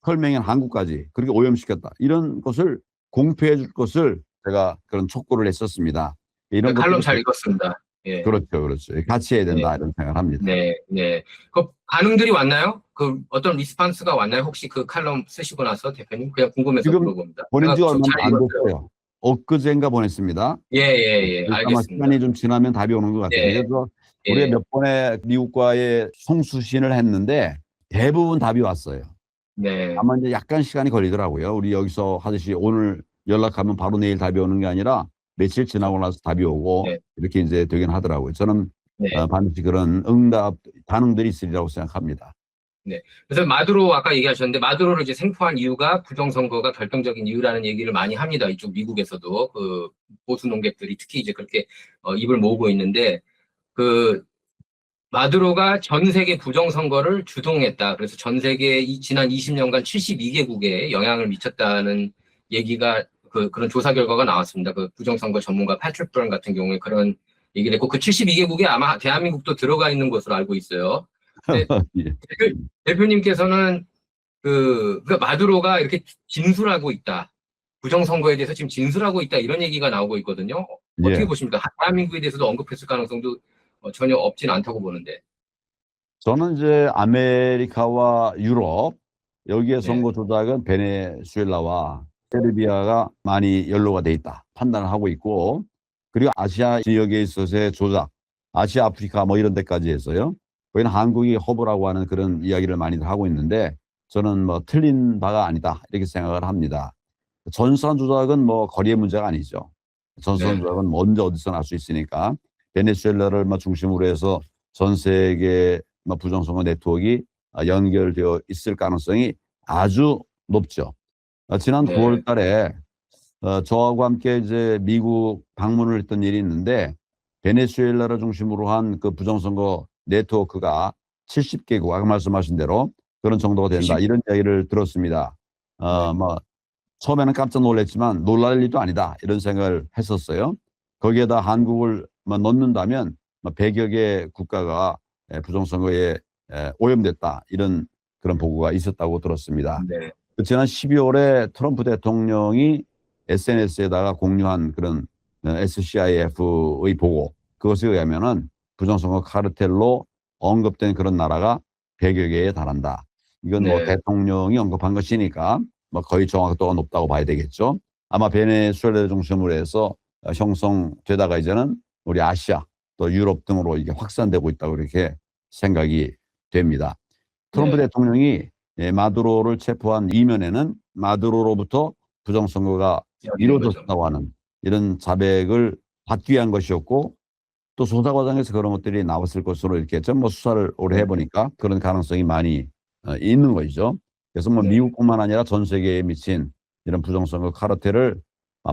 혈맹인 한국까지 그렇게 오염시켰다. 이런 것을 공표해 줄 것을 제가 그런 촉구를 했었습니다. 그 이런 칼럼 것들이 잘 읽었습니다. 예, 그렇죠, 그렇죠. 같이 해야 네, 된다 이런 생각을 합니다. 네, 네. 그 반응들이 왔나요? 그 어떤 리스판스가 왔나요? 혹시 그 칼럼 쓰시고 나서 대표님 그냥 궁금해서 지금 물어봅니다. 보낸 제가 지가 좀 얼마 잘 안 읽었어요. 됐어요. 엊그제인가 보냈습니다. 예, 예, 예, 그러니까 아마 알겠습니다. 시간이 좀 지나면 답이 오는 것 같아요. 네, 그래서 우리가 예, 몇 번의 미국과의 송수신을 했는데 대부분 답이 왔어요. 네, 다만 이제 약간 시간이 걸리더라고요. 우리 여기서 하듯이 오늘 연락하면 바로 내일 답이 오는 게 아니라 며칠 지나고 나서 답이 오고 네, 이렇게 이제 되긴 하더라고요. 저는 네. 반드시 그런 응답, 반응들이 있으리라고 생각합니다. 네. 그래서 마두로 아까 얘기하셨는데 마두로를 이제 생포한 이유가 부정선거가 결정적인 이유라는 얘기를 많이 합니다. 이쪽 미국에서도 그 보수 농객들이 특히 이제 그렇게 입을 모으고 있는데 그 마두로가 전 세계 부정선거를 주동했다. 그래서 전 세계 지난 20년간 72개국에 영향을 미쳤다는 얘기가 그런 조사 결과가 나왔습니다. 그 부정선거 전문가 패트릭 버런 같은 경우에 그런 얘기를 했고 그 72개국에 아마 대한민국도 들어가 있는 것으로 알고 있어요. 근데 예. 대표님께서는 마두로가 이렇게 진술하고 있다. 부정선거에 대해서 지금 진술하고 있다. 이런 얘기가 나오고 있거든요. 어떻게 예. 보십니까? 대한민국에 대해서도 언급했을 가능성도 전혀 없진 않다고 보는데. 저는 이제 아메리카와 유럽 여기에 네. 선거 조작은 베네수엘라와 세르비아가 많이 연루가 돼 있다 판단을 하고 있고 그리고 아시아 지역에 있어서의 조작, 아시아, 아프리카 뭐 이런 데까지 해서요. 거기는 한국이 허브라고 하는 그런 이야기를 많이들 하고 있는데 저는 뭐 틀린 바가 아니다 이렇게 생각을 합니다. 전산 조작은 뭐 거리의 문제가 아니죠. 전산 네. 조작은 뭐 언제 어디서 날 수 있으니까 베네수엘라를 뭐 중심으로 해서 전 세계 뭐 부정선거 네트워크가 연결되어 있을 가능성이 아주 높죠. 지난 네. 9월 달에 저하고 함께 이제 미국 방문을 했던 일이 있는데 베네수엘라를 중심으로 한 그 부정선거 네트워크가 70개국 아까 말씀하신 대로 그런 정도가 된다. 70. 이런 이야기를 들었습니다. 네. 뭐 처음에는 깜짝 놀랐지만 놀랄 일도 아니다. 이런 생각을 했었어요. 거기에다 한국을 넣는다면 100여 개 국가가 부정선거에 오염됐다. 이런 그런 보고가 있었다고 들었습니다. 네. 지난 12월에 트럼프 대통령이 SNS에다가 공유한 그런 SCIF의 보고 그것에 의하면은 부정선거 카르텔로 언급된 그런 나라가 100여 개에 달한다. 이건 뭐 네. 대통령이 언급한 것이니까 뭐 거의 정확도가 높다고 봐야 되겠죠. 아마 베네수엘라를 중심으로 해서 형성되다가 이제는 우리 아시아 또 유럽 등으로 이게 확산되고 있다고 이렇게 생각이 됩니다. 트럼프 네. 대통령이 마두로를 체포한 이면에는 마두로로부터 부정선거가 시작된 거죠. 이루어졌다고 하는 이런 자백을 받기 위한 것이었고 또 수사 과정에서 그런 것들이 나왔을 것으로 이렇게 뭐 수사를 오래 네. 해보니까 그런 가능성이 많이 있는 것이죠. 그래서 뭐 네. 미국뿐만 아니라 전 세계에 미친 이런 부정선거 카르텔을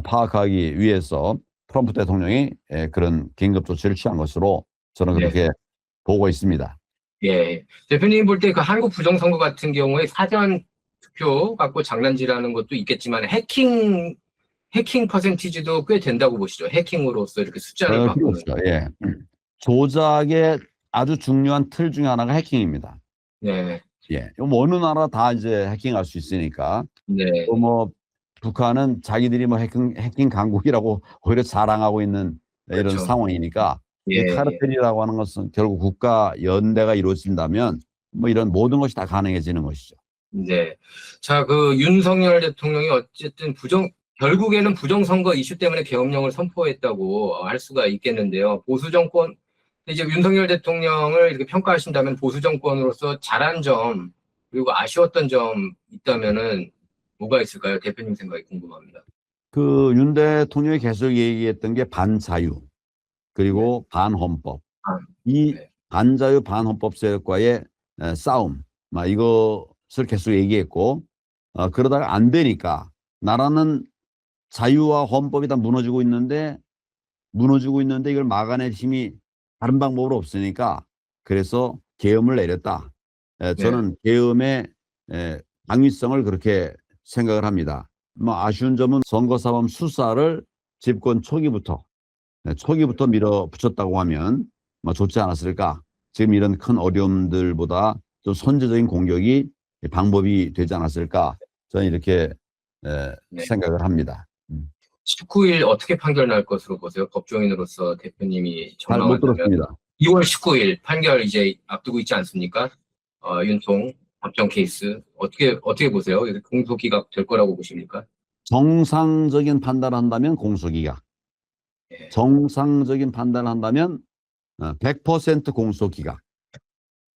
파악하기 위해서 트럼프 대통령이 그런 긴급 조치를 취한 것으로 저는 네. 그렇게 보고 있습니다. 예. 대표님 볼 때 그 한국 부정선거 같은 경우에 사전 투표 갖고 장난질하는 것도 있겠지만 해킹 퍼센티지도 꽤 된다고 보시죠. 해킹으로서 이렇게 숫자를 바꾸는. 그렇죠. 예. 조작의 아주 중요한 틀 중에 하나가 해킹입니다. 네. 예. 뭐 어느 나라 다 이제 해킹할 수 있으니까. 네. 또 뭐 북한은 자기들이 뭐 해킹 강국이라고 오히려 자랑하고 있는 이런 그렇죠. 상황이니까 이 예. 카르텔이라고 하는 것은 결국 국가 연대가 이루어진다면 뭐 이런 모든 것이 다 가능해지는 것이죠. 네. 자, 그 윤석열 대통령이 어쨌든 결국에는 부정선거 이슈 때문에 계엄령을 선포했다고 할 수가 있겠는데요. 보수 정권, 이제 윤석열 대통령을 이렇게 평가하신다면 보수 정권으로서 잘한 점, 그리고 아쉬웠던 점 있다면은 뭐가 있을까요? 대표님 생각이 궁금합니다. 그 윤 대통령이 계속 얘기했던 게 반자유 그리고 반헌법. 아, 이 네. 반자유 반헌법 세력과의 싸움, 이것을 계속 얘기했고 그러다가 안 되니까 나라는 자유와 헌법이 다 무너지고 있는데 이걸 막아낼 힘이 다른 방법으로 없으니까 그래서 계엄을 내렸다. 네. 저는 계엄의 당위성을 그렇게 생각을 합니다. 뭐 아쉬운 점은 선거사범 수사를 집권 초기부터 밀어붙였다고 하면 뭐 좋지 않았을까. 지금 이런 큰 어려움들보다 좀 선제적인 공격이 방법이 되지 않았을까. 저는 이렇게 네. 생각을 합니다. 19일 어떻게 판결 날 것으로 보세요? 법조인으로서 대표님이 잘 못 전망한다면. 들었습니다. 2월 19일 판결 이제 앞두고 있지 않습니까? 윤통 법정 케이스 어떻게 보세요? 이렇게 공소기각 될 거라고 보십니까? 정상적인 판단을 한다면 공소기각. 예. 정상적인 판단을 한다면 100% 공소기각.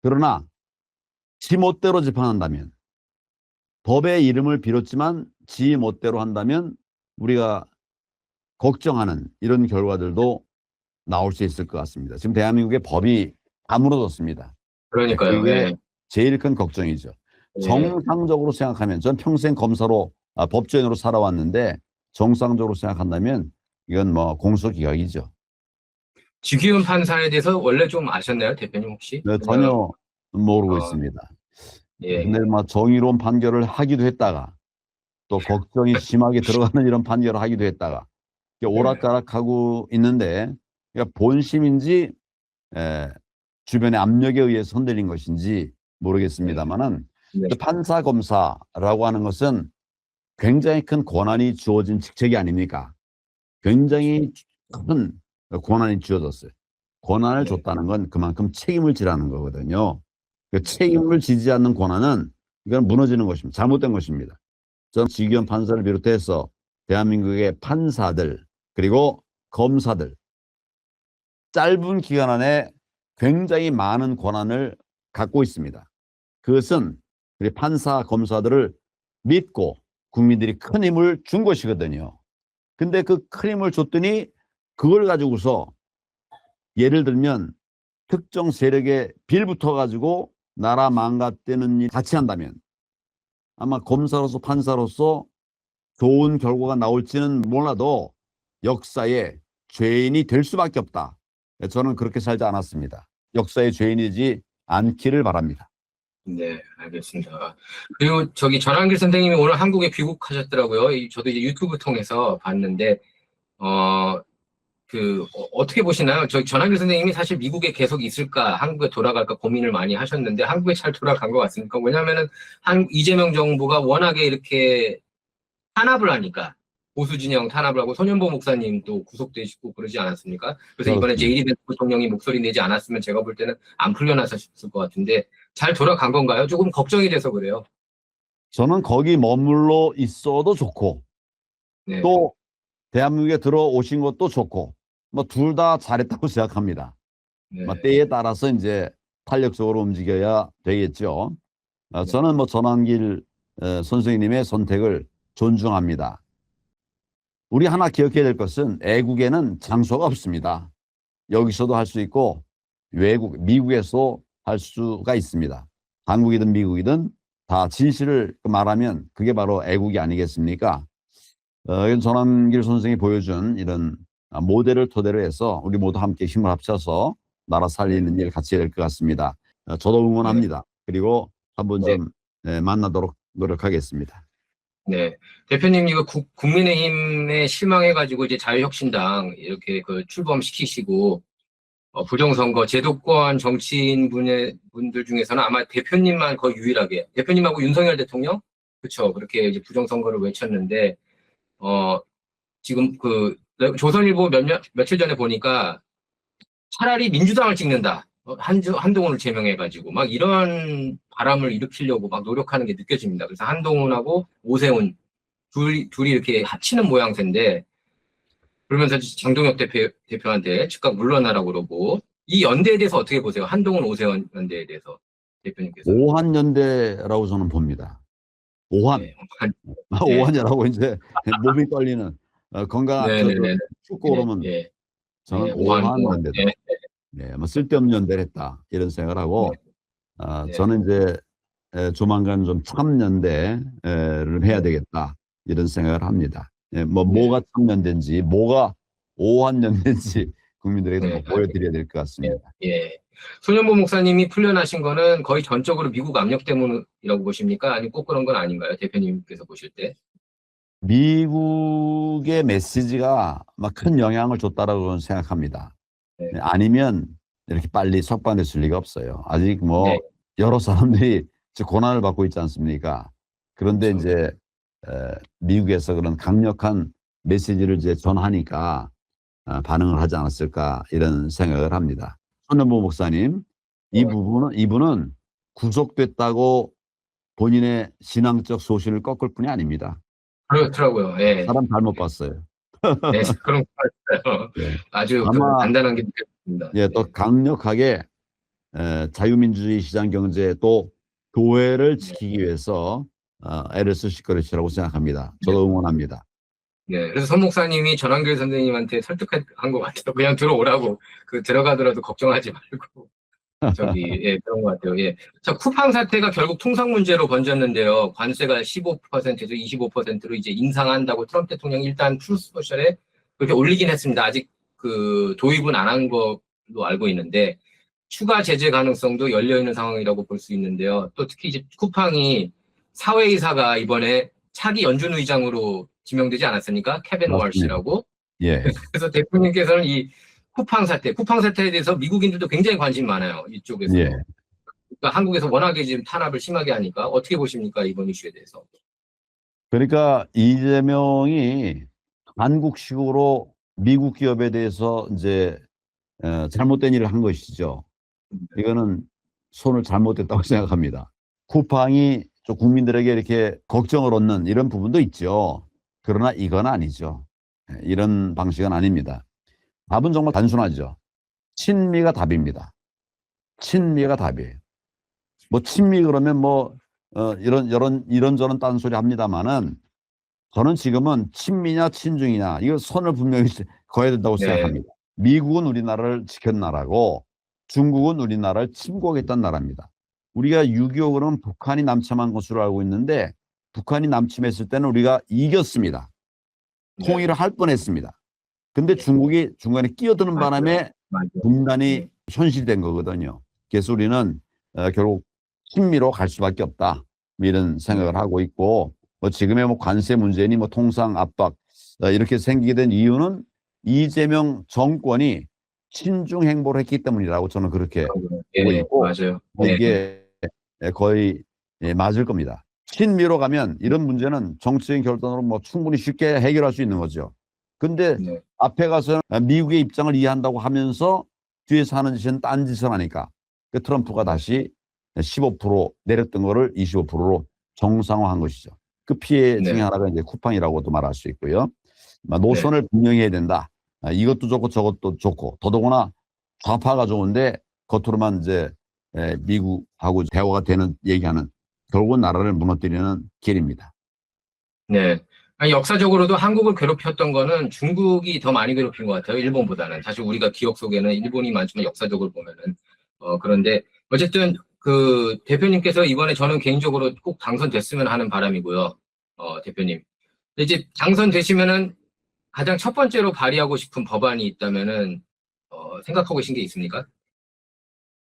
그러나 지멋대로 재판한다면 법의 이름을 빌었지만 지멋대로 한다면 우리가 걱정하는 이런 결과들도 나올 수 있을 것 같습니다. 지금 대한민국의 법이 다 무너졌습니다. 그러니까요. 그게 예. 제일 큰 걱정이죠. 예. 정상적으로 생각하면 전 평생 검사로 법조인으로 살아왔는데 정상적으로 생각한다면 이건 뭐 공소기각이죠. 지기훈 판사에 대해서 원래 좀 아셨나요, 대표님 혹시? 네, 전혀 모르고 어, 있습니다. 예. 근데 막 정의로운 판결을 하기도 했다가 또 걱정이 심하게 들어가는 이런 판결을 하기도 했다가 오락가락하고 있는데 그러니까 본심인지 주변의 압력에 의해서 흔들린 것인지 모르겠습니다만은 네. 판사 검사라고 하는 것은 굉장히 큰 권한이 주어진 직책이 아닙니까? 굉장히 큰 권한이 주어졌어요. 권한을 네. 줬다는 건 그만큼 책임을 지라는 거거든요. 그 책임을 지지 않는 권한은 이건 무너지는 것입니다. 잘못된 것입니다. 저는 지기현 판사를 비롯해서 대한민국의 판사들 그리고 검사들 짧은 기간 안에 굉장히 많은 권한을 갖고 있습니다. 그것은 우리 판사 검사들을 믿고 국민들이 큰 힘을 준 것이거든요. 근데 그 큰 힘을 줬더니 그걸 가지고서 예를 들면 특정 세력에 빌붙어 가지고 나라 망가뜨리는 일 같이 한다면 아마 검사로서 판사로서 좋은 결과가 나올지는 몰라도 역사의 죄인이 될 수밖에 없다. 저는 그렇게 살지 않았습니다. 역사의 죄인이지 않기를 바랍니다. 네, 알겠습니다. 그리고 전한길 선생님이 오늘 한국에 귀국하셨더라고요. 저도 이제 유튜브 통해서 봤는데, 어떻게 보시나요? 전한길 선생님이 사실 미국에 계속 있을까, 한국에 돌아갈까 고민을 많이 하셨는데, 한국에 잘 돌아간 것 같습니까? 왜냐면은, 이재명 정부가 워낙에 이렇게 탄압을 하니까, 보수 진영 탄압을 하고 손현보 목사님도 구속되시고 그러지 않았습니까? 그래서 이번에 그렇습니다. 제이디 벤스 부통령이 목소리 내지 않았으면 제가 볼 때는 안 풀려났을 것 같은데 잘 돌아간 건가요? 조금 걱정이 돼서 그래요. 저는 거기 머물러 있어도 좋고 네, 또 대한민국에 들어오신 것도 좋고 뭐 둘 다 잘했다고 생각합니다. 네, 뭐 때에 따라서 이제 탄력적으로 움직여야 되겠죠. 저는 뭐 전환길 선생님의 선택을 존중합니다. 우리 하나 기억해야 될 것은 애국에는 장소가 없습니다. 여기서도 할 수 있고 외국, 미국에서 할 수가 있습니다. 한국이든 미국이든 다 진실을 말하면 그게 바로 애국이 아니겠습니까? 전환길 선생이 보여준 이런 모델을 토대로 해서 우리 모두 함께 힘을 합쳐서 나라 살리는 일 같이 해야 될 것 같습니다. 저도 응원합니다. 그리고 한번 네. 좀 만나도록 노력하겠습니다. 네. 대표님, 이거 국민의힘에 실망해가지고 이제 자유혁신당 이렇게 그 출범시키시고, 부정선거, 제도권 정치인 분들 중에서는 아마 대표님만 거의 유일하게, 대표님하고 윤석열 대통령? 그쵸. 그렇게 이제 부정선거를 외쳤는데, 지금 조선일보 며칠 전에 보니까 차라리 민주당을 찍는다. 한동훈을 제명해가지고 막 이런 바람을 일으키려고 막 노력하는 게 느껴집니다. 그래서 한동훈하고 오세훈 둘이 이렇게 합치는 모양새인데 그러면서 장동혁 대표한테 즉각 물러나라고 그러고 이 연대에 대해서 어떻게 보세요? 한동훈 오세훈 연대에 대해서 대표님께서는. 오한연대라고 저는 봅니다. 오한. 네. 네. 오한이라고 이제 몸이 떨리는 건강한 네네네. 축구 예, 그러면 예, 저는 예, 오한동훈. 오한연대다. 예, 네, 뭐 쓸데없는 연대를 했다 이런 생각을 네, 하고 네, 저는 이제 조만간 좀 참연대를 해야 되겠다 이런 생각을 합니다. 뭐가 참연대인지 뭐가 오한연대인지 국민들에게 네, 좀 보여드려야 될 것 같습니다. 예. 손현보 목사님이 풀려나신 거는 거의 전적으로 미국 압력 때문이라고 보십니까? 아니면 꼭 그런 건 아닌가요? 대표님께서 보실 때. 미국의 메시지가 막 큰 영향을 줬다라고 저는 생각합니다. 네, 아니면 이렇게 빨리 석방됐을 리가 없어요. 아직 네, 뭐 여러 사람들이 고난을 받고 있지 않습니까? 그런데 그렇죠. 이제 미국에서 그런 강력한 메시지를 이제 전하니까 반응을 하지 않았을까 이런 생각을 합니다. 손현보 목사님, 이분은 구속됐다고 본인의 신앙적 소신을 꺾을 뿐이 아닙니다. 그렇더라고요. 예, 사람 잘못 봤어요. 네, 그런 거 같아요. 네. 아주 아마 단단한 게 느껴집니다. 예, 또 강력하게 자유민주주의 시장 경제 또 교회를 지키기 위해서 애를 쓰실 것이라고 생각합니다. 저도 응원합니다. 네, 그래서 선 목사님이 전환길 선생님한테 설득한 것 같아요. 그냥 들어오라고, 들어가더라도 걱정하지 말고. 예, 그런 것 같아요. 예. 자, 쿠팡 사태가 결국 통상 문제로 번졌는데요. 관세가 15%에서 25%로 이제 인상한다고 트럼프 대통령이 일단 트루스 소셜에 그렇게 올리긴 했습니다. 아직 도입은 안 한 걸로 알고 있는데, 추가 제재 가능성도 열려 있는 상황이라고 볼 수 있는데요. 또 특히 이제 쿠팡이 사회이사가 이번에 차기 연준 의장으로 지명되지 않았습니까? 케빈 맞습니다. 월시라고. 예. 그래서 대표님께서는 이 쿠팡 사태에 대해서 미국인들도 굉장히 관심 많아요. 이쪽에서. 예. 그러니까 한국에서 워낙에 지금 탄압을 심하게 하니까 어떻게 보십니까? 이번 이슈에 대해서. 그러니까 이재명이 한국식으로 미국 기업에 대해서 이제 잘못된 일을 한 것이죠. 이거는 손을 잘못했다고 생각합니다. 쿠팡이 좀 국민들에게 이렇게 걱정을 얻는 이런 부분도 있죠. 그러나 이건 아니죠. 이런 방식은 아닙니다. 답은 정말 단순하죠. 친미가 답입니다. 친미가 답이에요. 뭐 친미 그러면 뭐 이런저런 딴소리 합니다만은 저는 지금은 친미냐 친중이냐 이거 선을 분명히 그어야 된다고 네. 생각합니다. 미국은 우리나라를 지킨 나라고 중국은 우리나라를 침공했던 나라입니다. 우리가 6.25 그러면 북한이 남침한 것으로 알고 있는데 북한이 남침했을 때는 우리가 이겼습니다. 통일을 할 뻔했습니다. 근데 중국이 중간에 끼어드는 바람에 분단이 현실된 거거든요. 그래서 우리는 결국 친미로 갈 수밖에 없다. 이런 생각을 하고 있고 뭐 지금의 뭐 관세 문제니 뭐 통상 압박 이렇게 생기게 된 이유는 이재명 정권이 친중 행보를 했기 때문이라고 저는 그렇게 보고 있고 맞아요. 이게 거의 맞을 겁니다. 친미로 가면 이런 문제는 정치적인 결단으로 뭐 충분히 쉽게 해결할 수 있는 거죠. 근데 네. 앞에 가서 미국의 입장을 이해한다고 하면서 뒤에서 하는 짓은 딴 짓을 하니까 그 트럼프가 다시 15% 내렸던 거를 25%로 정상화한 것이죠. 그 피해 중에 네. 하나가 이제 쿠팡이라고도 말할 수 있고요. 네. 노선을 분명히 해야 된다. 이것도 좋고 저것도 좋고 더더구나 좌파가 좋은데 겉으로만 이제 미국하고 대화가 되는 얘기하는 결국은 나라를 무너뜨리는 길입니다. 네. 아니, 역사적으로도 한국을 괴롭혔던 거는 중국이 더 많이 괴롭힌 것 같아요. 일본보다는. 사실 우리가 기억 속에는 일본이 많지만 역사적으로 보면은. 그런데 어쨌든 그 대표님께서 이번에 저는 개인적으로 꼭 당선됐으면 하는 바람이고요. 대표님. 근데 이제 당선되시면은 가장 첫 번째로 발의하고 싶은 법안이 있다면은, 생각하고 계신 게 있습니까?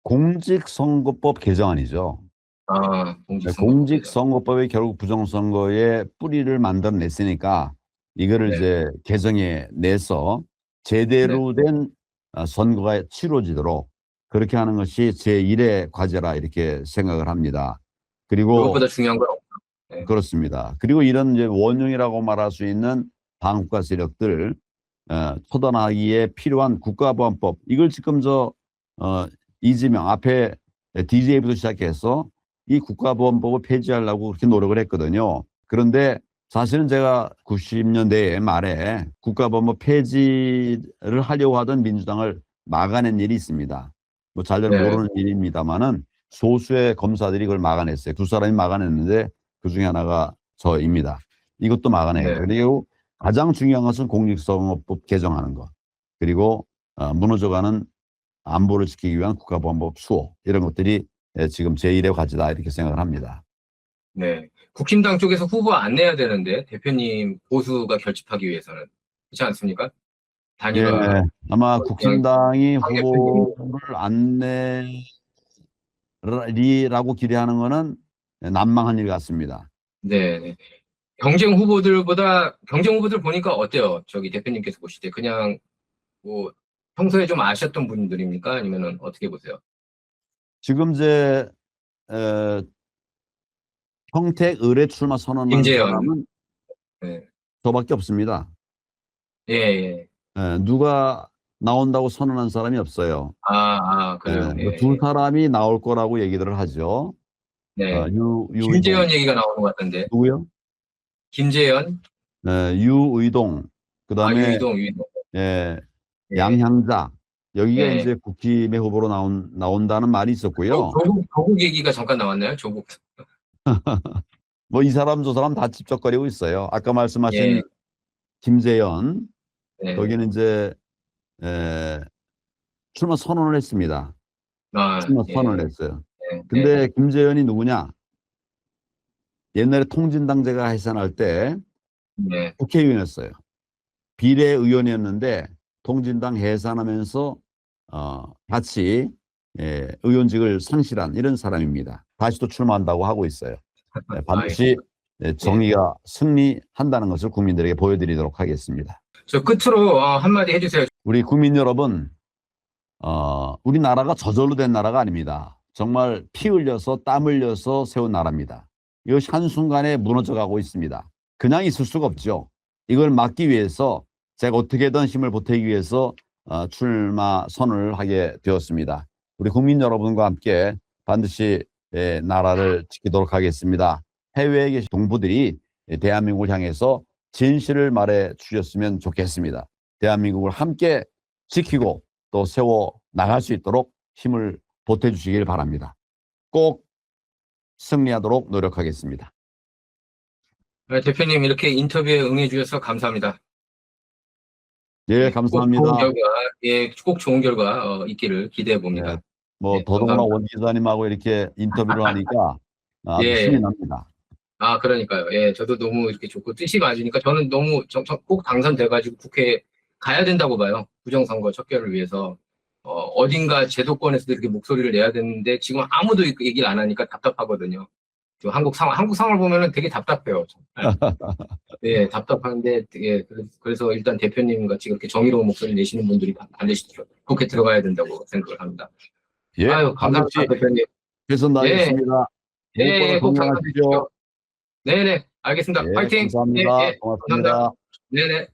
공직선거법 개정안이죠. 공직선거법 개정. 공직선거법이 결국 부정선거의 뿌리를 만들어냈으니까 이거를 네. 이제 개정해 내서 네. 제대로 된 선거가 치러지도록 그렇게 하는 것이 제1의 과제라 이렇게 생각을 합니다. 그리고 그것보다 중요한 건 없죠. 네. 그렇습니다. 그리고 이런 이제 원흉이라고 말할 수 있는 반국가 세력들 처단하기에 필요한 국가보안법 이걸 지금 이재명 앞에 DJ부터 시작해서 이 국가보안법을 폐지하려고 그렇게 노력을 했거든요. 그런데 사실은 제가 90년대 말에 국가보안법 폐지를 하려고 하던 민주당을 막아낸 일이 있습니다. 뭐 잘들 네. 모르는 일입니다만은 소수의 검사들이 그걸 막아냈어요. 두 사람이 막아냈는데 그 중에 하나가 저입니다. 이것도 막아내요. 네. 그리고 가장 중요한 것은 공직선거법 개정하는 것. 그리고 무너져가는 안보를 지키기 위한 국가보안법 수호 이런 것들이 지금 제1의 과제다 이렇게 생각을 합니다. 네. 국힘당 쪽에서 후보 안 내야 되는데, 대표님 보수가 결집하기 위해서는. 그렇지 않습니까? 예, 단일화. 아마 그냥 국힘당이 당 대표님. 후보를 안 내리라고 기대하는 것은 난망한 일 같습니다. 네. 네. 경쟁 후보들 보니까 어때요? 저기 대표님께서 보실 때. 그냥, 뭐, 평소에 좀 아셨던 분들입니까? 아니면은 어떻게 보세요? 지금 이제 평택 의뢰 출마 선언한 김재현. 사람은 네. 저밖에 없습니다. 예, 예. 누가 나온다고 선언한 사람이 없어요. 그래요. 예, 두 예. 사람이 나올 거라고 얘기를 하죠. 네. 유의동 김재현 얘기가 나오는 것 같던데. 누구요? 김재현, 유의동 그다음에 유이동. 예, 예, 양향자 여기가 예. 이제 국힘의 후보로 나온다는 말이 있었고요. 조국 얘기가 잠깐 나왔나요? 조국. 뭐 이 사람 저 사람 다 집적거리고 있어요. 아까 말씀하신 예, 김재현 네. 거기는 이제 에, 출마 선언을 했습니다. 출마 예, 선언을 했어요. 예, 예. 근데 김재현이 누구냐? 옛날에 통진당제가 해산할 때 네. 국회의원이었어요. 비례의원이었는데 통진당 해산하면서 같이 의원직을 상실한 이런 사람입니다. 다시 또 출마한다고 하고 있어요. 반드시 정의가 승리한다는 것을 국민들에게 보여드리도록 하겠습니다. 저 끝으로 한마디 해주세요. 우리 국민 여러분, 우리나라가 저절로 된 나라가 아닙니다. 정말 피 흘려서 땀 흘려서 세운 나라입니다. 이것이 한순간에 무너져 가고 있습니다. 그냥 있을 수가 없죠. 이걸 막기 위해서 제가 어떻게든 힘을 보태기 위해서 출마 선언을 하게 되었습니다. 우리 국민 여러분과 함께 반드시 나라를 지키도록 하겠습니다. 해외에 계신 동포들이 대한민국을 향해서 진실을 말해 주셨으면 좋겠습니다. 대한민국을 함께 지키고 또 세워 나갈 수 있도록 힘을 보태주시길 바랍니다. 꼭 승리하도록 노력하겠습니다. 대표님 이렇게 인터뷰에 응해주셔서 감사합니다. 예, 감사합니다. 꼭 좋은 결과 있기를 기대해 봅니다. 뭐 더더구나 원 기자님하고 이렇게 인터뷰를 하니까 아주 힘이 납니다. 그러니까요. 예, 저도 너무 이렇게 좋고 뜻이 맞으니까 저는 너무 꼭 당선돼가지고 국회에 가야 된다고 봐요. 부정선거 척결을 위해서. 어딘가 제도권에서도 이렇게 목소리를 내야 되는데 지금 아무도 얘기를 안 하니까 답답하거든요. 한국 상황을 보면은 되게 답답해요. 예, 답답한데, 예, 그래서 일단 대표님 같이 그렇게 정의로운 목소리 내시는 분들이 반드시 국회 들어가야 된다고 생각을 합니다. 예, 감사합니다, 대표님. 최선 다하겠습니다. 예, 무엇보다 꼭 건강하십시오. 당선되십시오. 네네, 알겠습니다. 예, 화이팅! 감사합니다. 예, 예, 고맙습니다. 감사합니다. 네네.